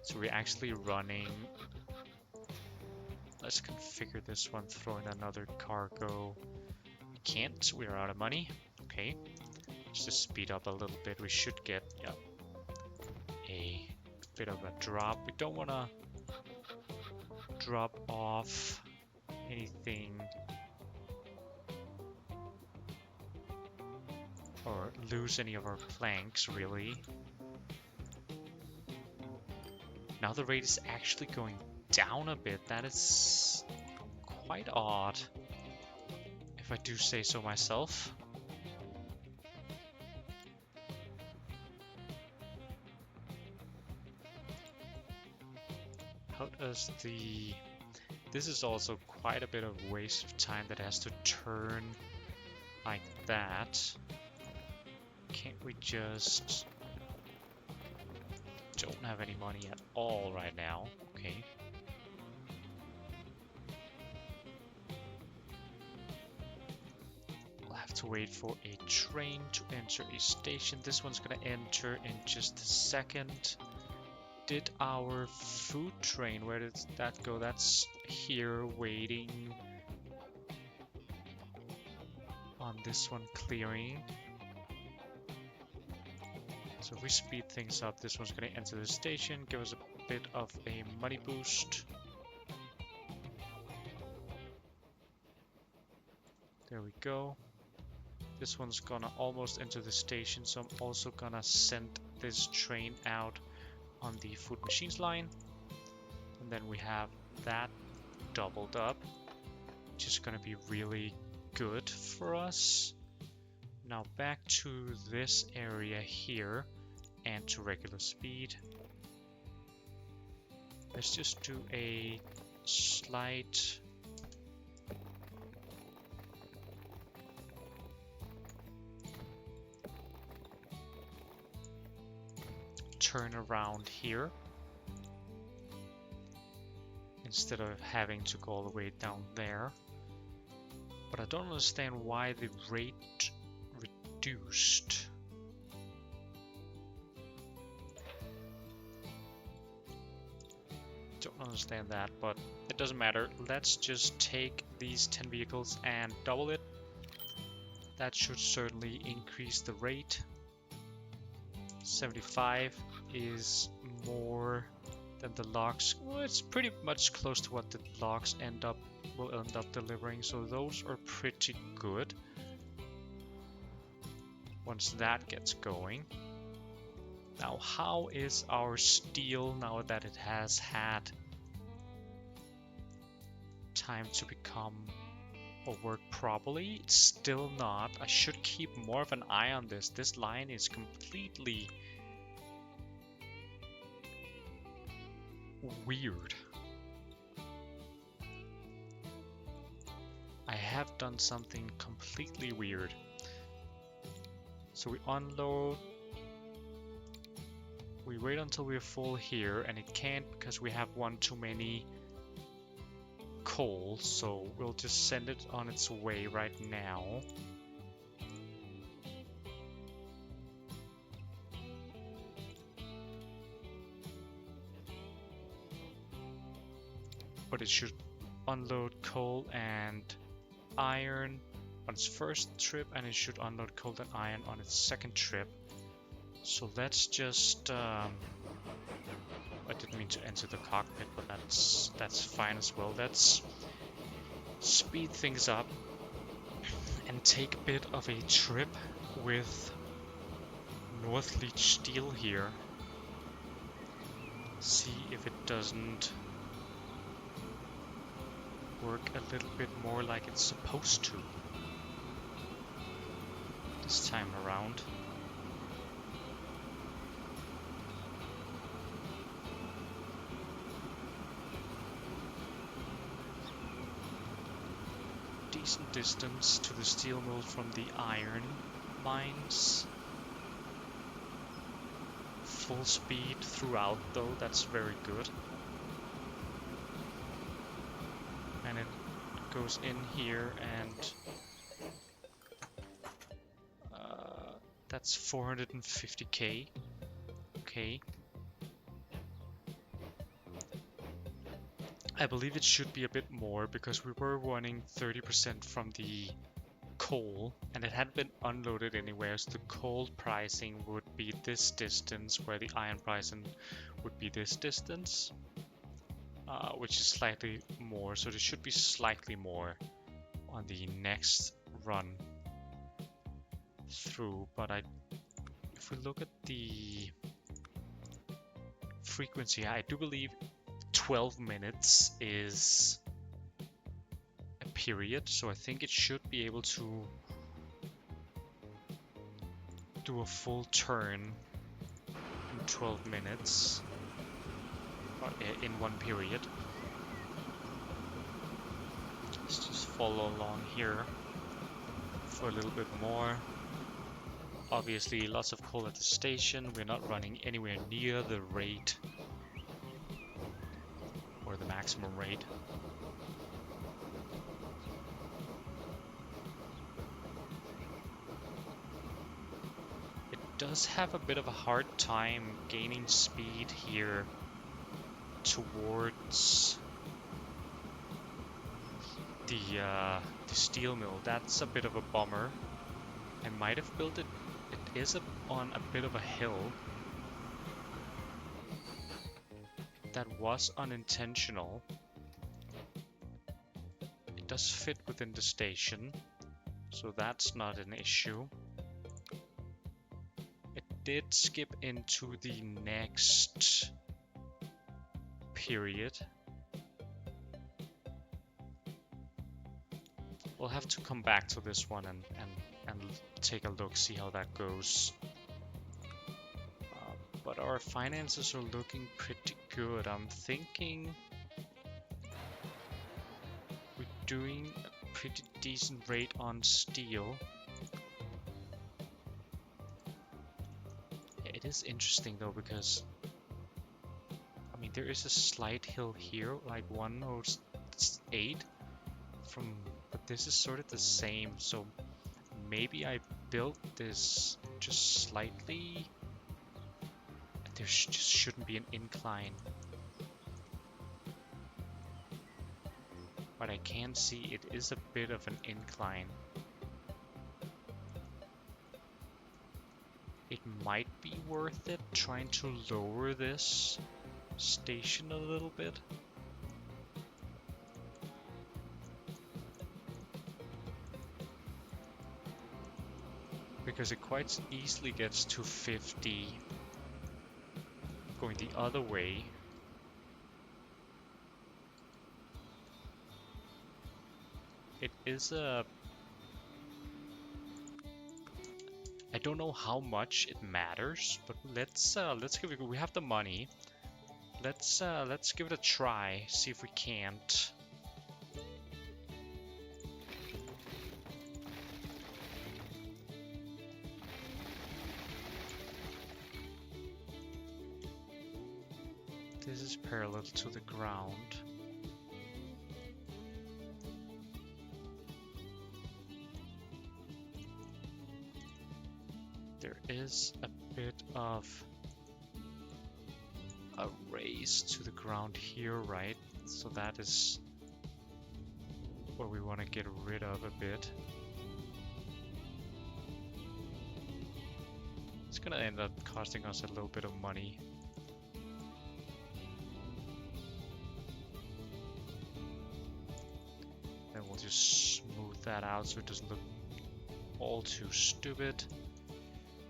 So we're actually running. Let's configure this one, throw in another cargo. We can't, we're out of money. Okay. Just to speed up a little bit, we should get a bit of a drop. We don't want to drop off anything or lose any of our planks, really. Now the rate is actually going down a bit. That is quite odd, if I do say so myself. How does the... This is also quite a bit of waste of time that has to turn like that. Can't we just... Don't have any money at all right now. Okay. We'll have to wait for a train to enter a station. This one's gonna enter in just a second. Did our food train, where did that go? That's here waiting on this one clearing. So if we speed things up, this one's going to enter the station, give us a bit of a money boost. There we go. This one's gonna almost enter the station, so I'm also gonna send this train out on the food machines line. And then we have that doubled up, which is gonna be really good for us. Now back to this area here and to regular speed. Let's just do a slight turn around here instead of having to go all the way down there. But I don't understand why the rate reduced. Don't understand that, but it doesn't matter. Let's just take these 10 vehicles and double it. That should certainly increase the rate. 75 is more than the logs. Well, it's pretty much close to what the logs will end up delivering, so those are pretty good. Once that gets going. Now, how is our steel now that it has had time to become or work properly? It's still not. I should keep more of an eye on this. This line is completely weird. I have done something completely weird. So we unload. We wait until we're full here, and it can't because we have one too many coal, so we'll just send it on its way right now. But it should unload coal and iron on its first trip, and it should unload coal and iron on its second trip. So let's just I didn't mean to enter the cockpit, but that's fine as well. Let's speed things up and take a bit of a trip with North Leach Steel here. See if it doesn't work a little bit more like it's supposed to this time around. Decent distance to the steel mill from the iron mines. Full speed throughout though, that's very good. And it goes in here and that's 450k. Okay. I believe it should be a bit more because we were running 30% from the coal and it hadn't been unloaded anywhere, so the coal pricing would be this distance where the iron pricing would be this distance, which is slightly more, so there should be slightly more on the next run through. But if we look at the frequency, I do believe 12 minutes is a period, so I think it should be able to do a full turn in 12 minutes in one period. Let's just follow along here for a little bit more. Obviously lots of coal at the station. We're not running anywhere near the rate or the maximum rate. It does have a bit of a hard time gaining speed here towards the steel mill. That's a bit of a bummer. I might have built it. It is on a bit of a hill. That was unintentional. It does fit within the station, so that's not an issue. It did skip into the next period. We'll have to come back to this one and take a look, see how that goes. But our finances are looking pretty good. I'm thinking we're doing a pretty decent rate on steel. It It is interesting though, because I mean there is a slight hill here, like 108 from, but this is sort of the same, so maybe I built this just slightly. There just shouldn't be an incline. But I can see it is a bit of an incline. It might be worth it trying to lower this station a little bit. Because it quite easily gets to 50 going the other way. It is a... I don't know how much it matters, but let's give it. We have the money. Let's give it a try. See if we can't. This is parallel to the ground. There is a bit of a raise to the ground here, right? So that is what we want to get rid of a bit. It's gonna end up costing us a little bit of money. Then we'll just smooth that out so it doesn't look all too stupid.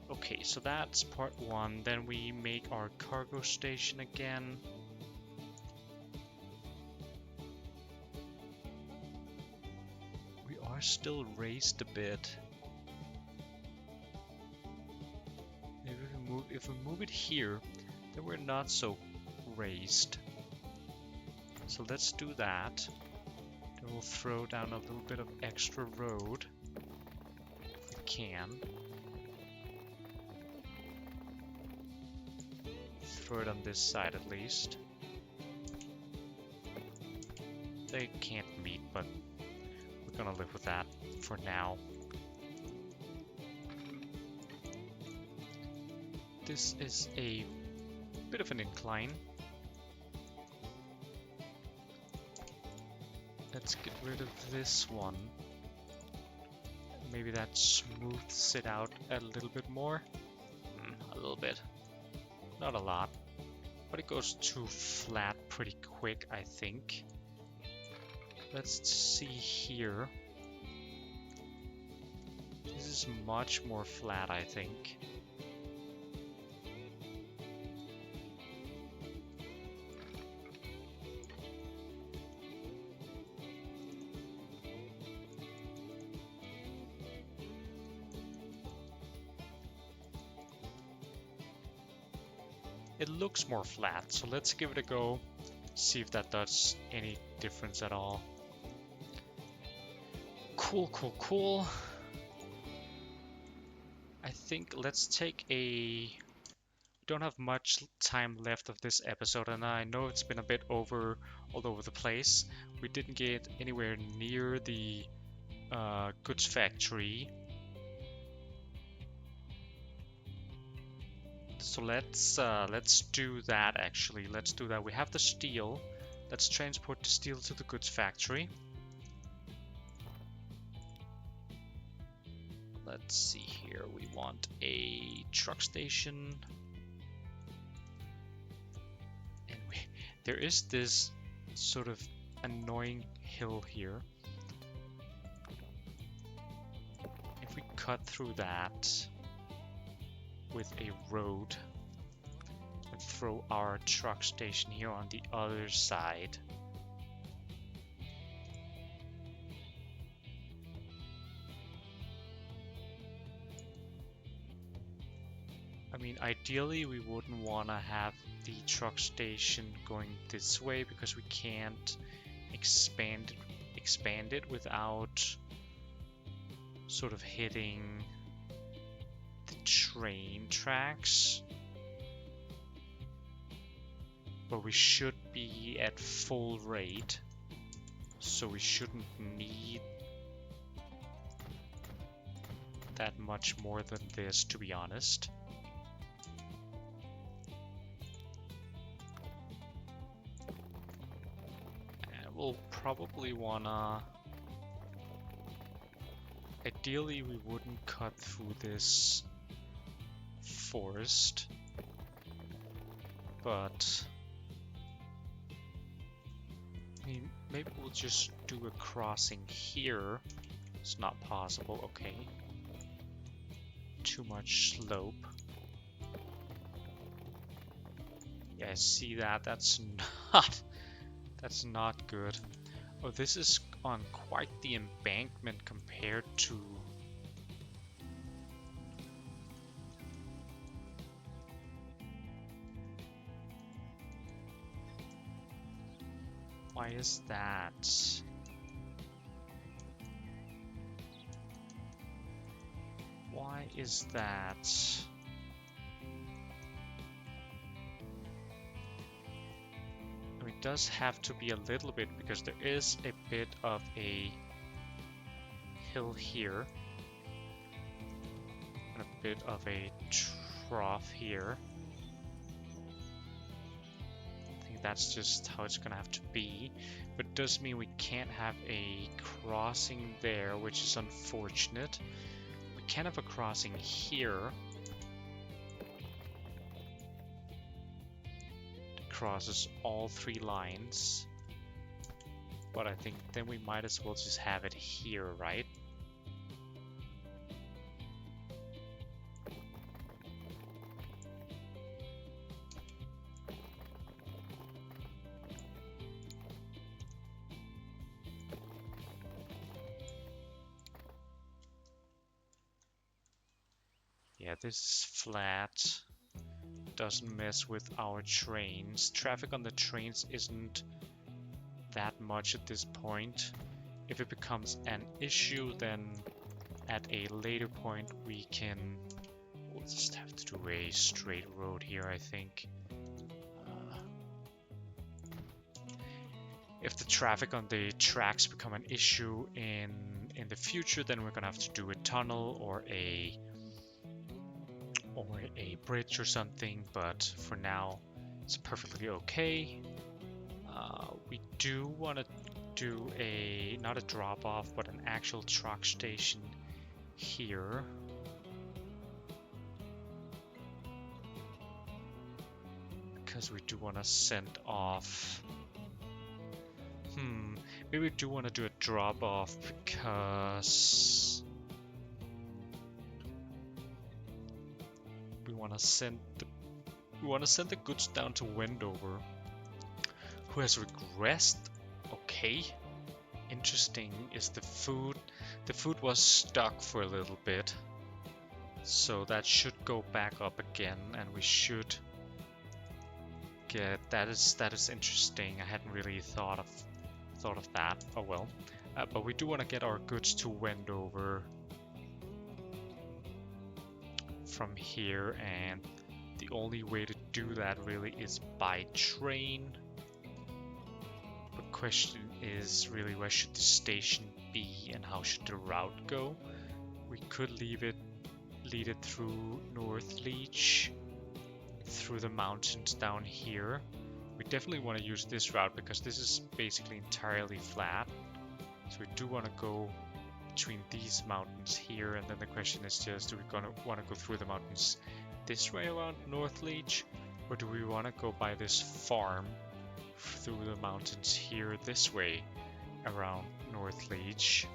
Okay, so that's part one. Then we make our cargo station again. We are still raised a bit. Maybe if we move it here, then we're not so raised. So let's do that. Then we'll throw down a little bit of extra road if we can. Throw it on this side at least. They can't meet, but we're gonna live with that for now. This is a bit of an incline. Let's get rid of this one. Maybe that smooths it out a little bit more. A little bit. Not a lot, but it goes too flat pretty quick, I think. Let's see here. This is much more flat, I think. It looks more flat, so let's give it a go, see if that does any difference at all. Cool, cool, cool. I think let's take a... We don't have much time left of this episode, and I know it's been a bit all over the place. We didn't get anywhere near the goods factory. So let's do that actually. Let's do that. We have the steel. Let's transport the steel to the goods factory. Let's see here. We want a truck station. And there is this sort of annoying hill here. If we cut through that with a road and throw our truck station here on the other side. I mean, ideally we wouldn't want to have the truck station going this way because we can't expand it without sort of hitting the train tracks. but we should be at full rate, so we shouldn't need that much more than this, to be honest. And we'll probably wanna... Ideally, we wouldn't cut through this forest, but I mean, maybe we'll just do a crossing here. It's not possible, okay. Too much slope. Yeah, I see that. That's not good. Oh, this is on quite the embankment compared to... Why is that? Why is that? I mean, it does have to be a little bit, because there is a bit of a hill here and a bit of a trough here. I think that's just how it's gonna have to be, but it does mean we can't have a crossing there, which is unfortunate. We can have a crossing here. It crosses all three lines, but I think then we might as well just have it here, right? Yeah, this is flat. Doesn't mess with our trains. Traffic on the trains isn't that much at this point. If it becomes an issue, then at a later point we'll just have to do a straight road here, I think. If the traffic on the tracks become an issue in the future, then we're gonna have to do a tunnel or a bridge or something, but for now it's perfectly okay. We do want to do not a drop off, but an actual truck station here. Because we do want to send off... maybe we do want to do a drop off because we want to send the goods down to Wendover, who has regressed. Okay, interesting. Is the food was stuck for a little bit, so that should go back up again, and we should get that is interesting. I hadn't really thought of that. Oh well, but we do want to get our goods to Wendover from here, and the only way to do that really is by train. The question is really, where should the station be and how should the route go? We could lead it through North Leach, through the mountains down here. We definitely want to use this route because this is basically entirely flat. So we do want to go between these mountains here, and then the question is just, do we want to go through the mountains this way around North Leach, or do we want to go by this farm through the mountains here this way around North Leach?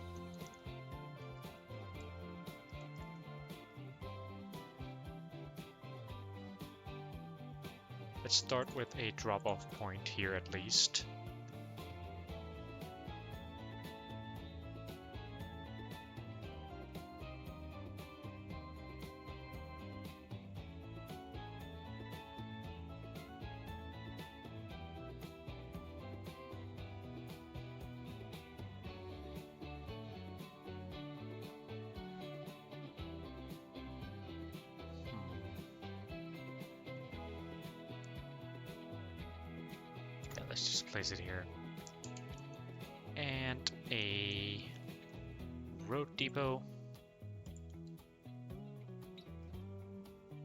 Let's start with a drop-off point here at least. let's just place it here. And a road depot.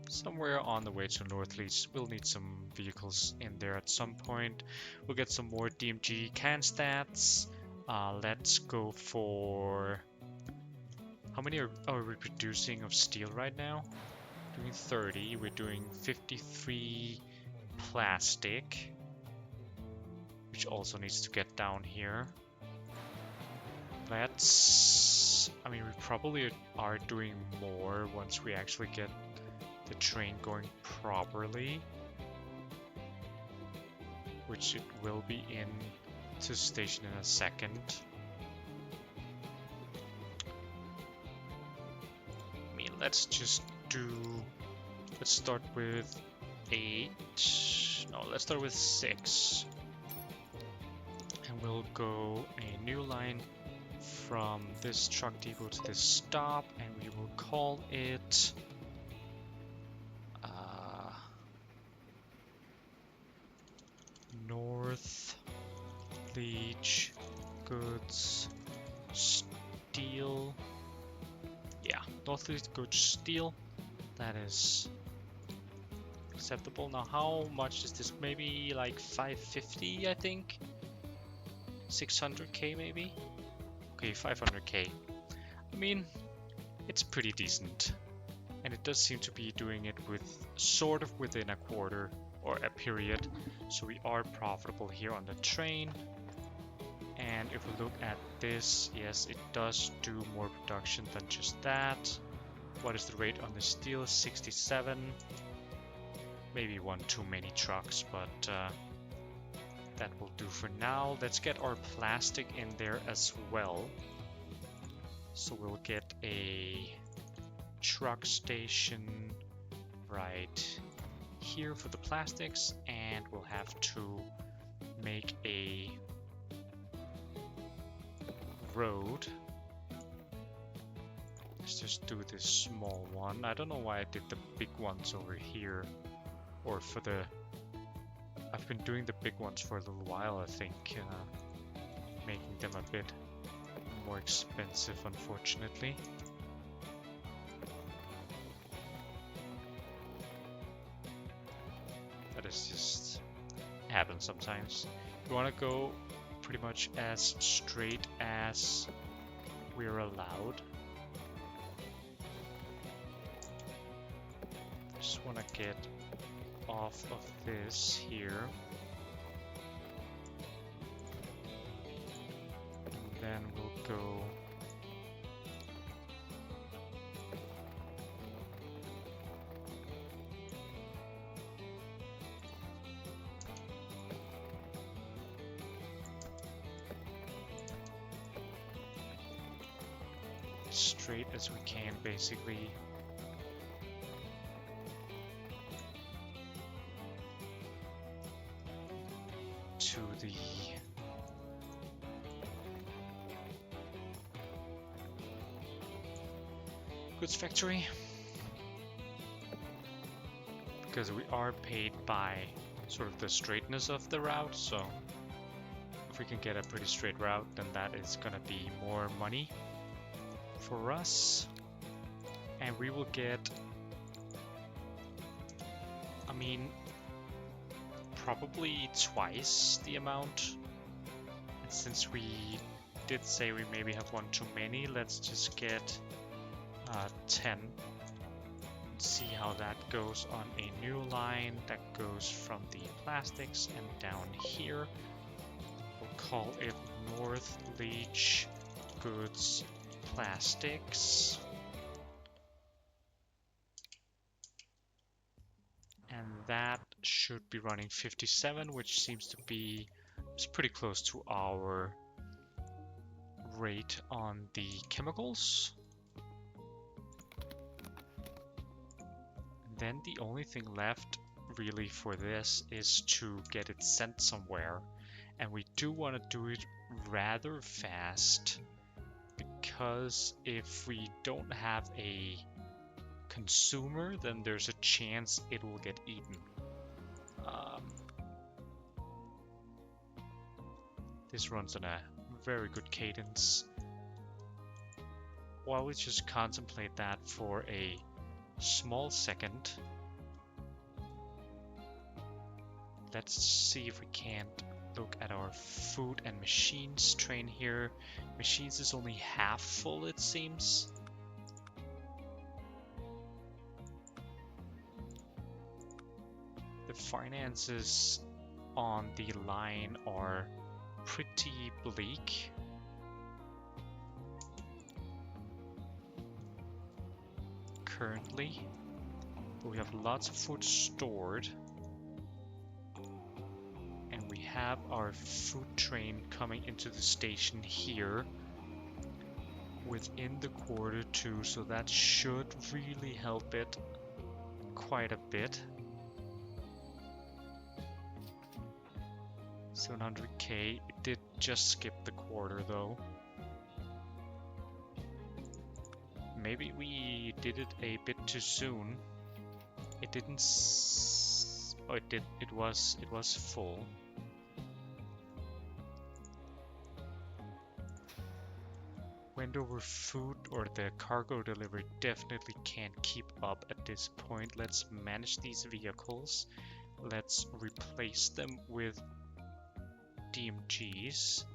Somewhere on the way to North Leeds. We'll need some vehicles in there at some point. We'll get some more DMG can stats. Let's go for... How many are we producing of steel right now? Doing 30. We're doing 53 plastic, which also needs to get down here. Let's... I mean, we probably are doing more once we actually get the train going properly, which it will be in to station in a second. I mean, let's just do... Let's start with 8. No, let's start with 6. And we'll go a new line from this truck depot to this stop, and we will call it North Leach Goods Steel. Yeah, North Leach Goods Steel. That is acceptable. Now, how much is this? Maybe like 550, I think. 600k maybe. Okay, 500k. I mean, it's pretty decent, and it does seem to be doing it with sort of within a quarter or a period, so we are profitable here on the train. And if we look at this, yes, it does do more production than just that. What is the rate on the steel? 67. Maybe one too many trucks, but that will do for now. Let's get our plastic in there as well. So we'll get a truck station right here for the plastics, and we'll have to make a road. Let's just do this small one. I don't know why I did the big ones over here, or for the... I've been doing the big ones for a little while, I think, making them a bit more expensive, unfortunately. That is just happens sometimes. We want to go pretty much as straight as we're allowed. Just want to get off of this here. And then we'll go straight as we can, basically. To the goods factory, because we are paid by sort of the straightness of the route, so if we can get a pretty straight route, then that is gonna be more money for us, and we will get, I mean, probably twice the amount. And since we did say we maybe have one too many, let's just get 10. See how that goes on a new line that goes from the plastics and down here. We'll call it North Leach Goods Plastics. And that should be running 57, which seems to be pretty close to our rate on the chemicals. And then the only thing left really for this is to get it sent somewhere, and we do want to do it rather fast, because if we don't have a consumer, then there's a chance it will get eaten. This runs on a very good cadence. While we just contemplate that for a small second, let's see if we can't look at our food and machines train here. Machines is only half full, it seems. The finances on the line are pretty bleak. Currently, but we have lots of food stored. And we have our food train coming into the station here within the quarter too, so that should really help it quite a bit. 700k, it did just skip the quarter though. Maybe we did it a bit too soon. It didn't oh, it did. It was full. Wendover food or the cargo delivery definitely can't keep up at this point. Let's manage these vehicles. Let's replace them with DMGs.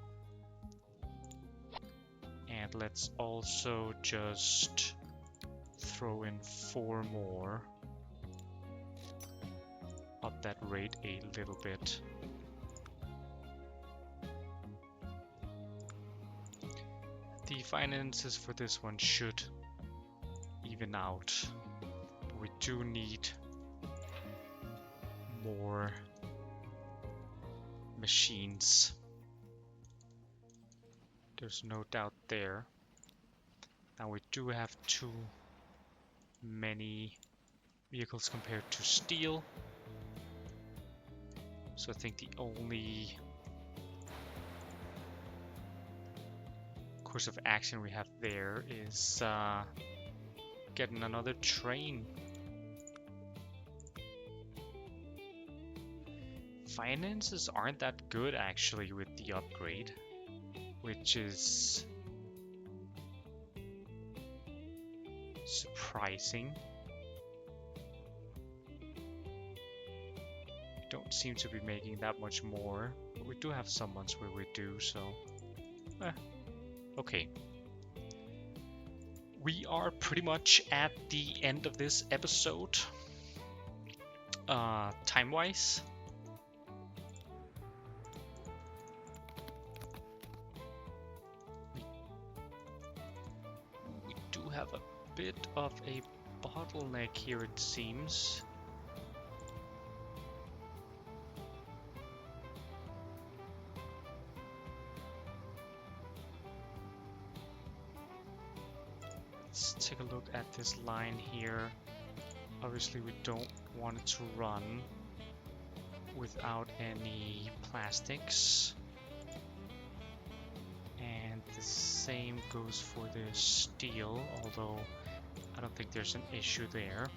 And let's also just throw in 4 more. Up that rate a little bit. The finances for this one should even out. We do need more machines. There's no doubt there. Now we do have too many vehicles compared to steel. So I think the only course of action we have there is getting another train. Finances aren't that good actually with the upgrade, which is surprising. Don't seem to be making that much more, but we do have some months where we do, so okay. We are pretty much at the end of this episode, time-wise. We do have a bit of a bottleneck here, it seems. Let's take a look at this line here. Obviously we don't want it to run without any plastics. And the same goes for the steel, although I don't think there's an issue there.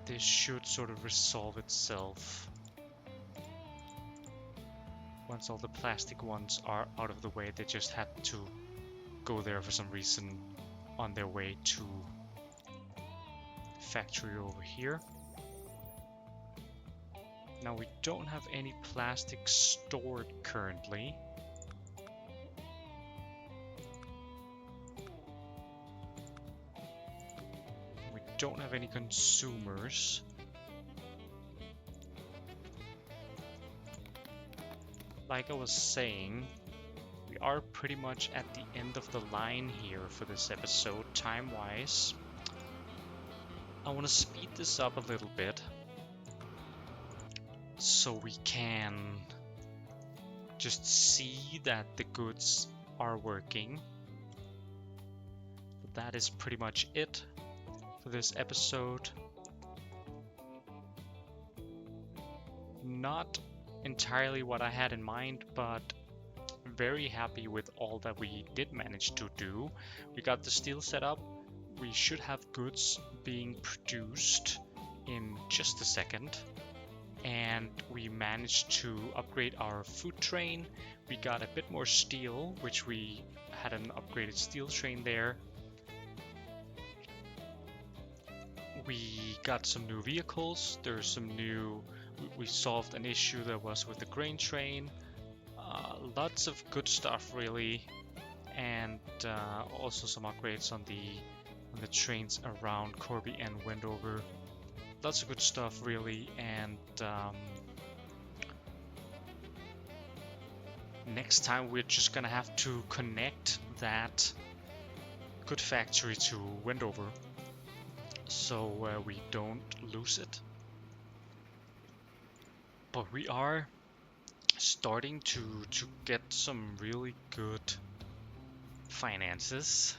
This should sort of resolve itself once all the plastic ones are out of the way. They just had to go there for some reason on their way to the factory over here. Now we don't have any plastic stored currently. We don't have any consumers. Like I was saying, we are pretty much at the end of the line here for this episode, time-wise. I want to speed this up a little bit so we can just see that the goods are working. But that is pretty much it for this episode. Not entirely what I had in mind, but very happy with all that we did manage to do. We got the steel set up. We should have goods being produced in just a second. and we managed to upgrade our food train. We got a bit more steel, which we had an upgraded steel train there. We got some new vehicles. There's some new... We solved an issue that was with the grain train. Lots of good stuff, really. And also some upgrades on the trains around Corby and Wendover. Lots of good stuff, really. And next time we're just gonna have to connect that good factory to Wendover, so we don't lose it. But we are starting to get some really good finances.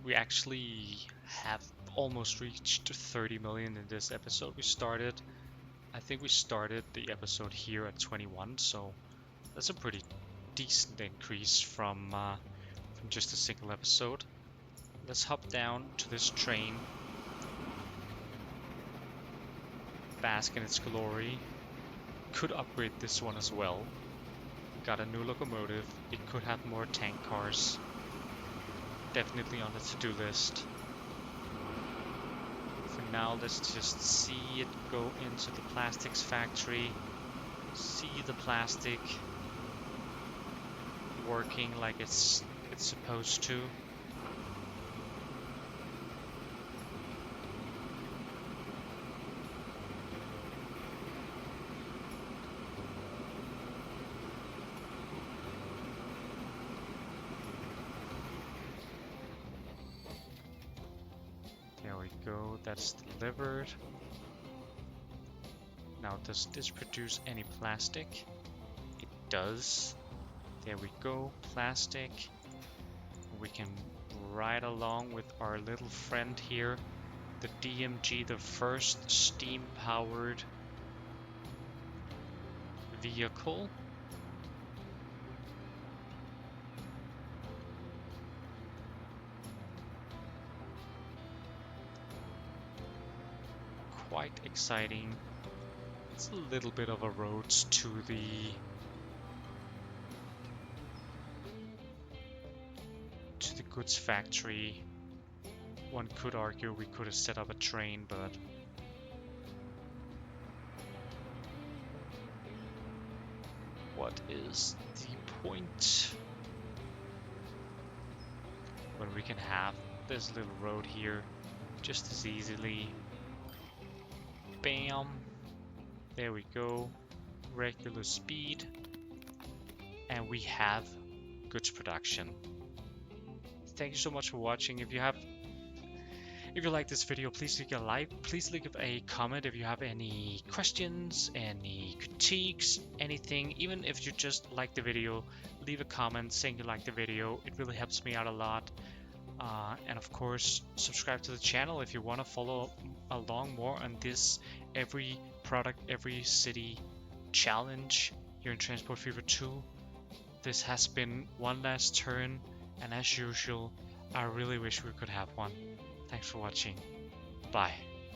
We actually have almost reached 30 million in this episode. I think we started the episode here at 21, so that's a pretty decent increase from just a single episode. Let's hop down to this train. Bask in its glory. Could upgrade this one as well. Got a new locomotive. It could have more tank cars. Definitely on the to-do list. For now, let's just see it go into the plastics factory. See the plastic working like it's supposed to. There we go, that's delivered. Now, does this produce any plastic? It does. There we go, plastic. We can ride along with our little friend here, the DMG, the first steam-powered vehicle. Quite exciting. It's a little bit of a road to the goods factory. One could argue we could have set up a train, but what is the point when we can have this little road here just as easily? Bam! There we go. Regular speed. And we have goods production. Thank you so much for watching. If you like this video, please leave a like. Please leave a comment if you have any questions, any critiques, anything. Even if you just like the video, leave a comment saying you like the video. It really helps me out a lot. And of course, subscribe to the channel if you want to follow along more on this every product, every city challenge here in Transport Fever 2. This has been one last turn, and as usual, I really wish we could have one. Thanks for watching. Bye.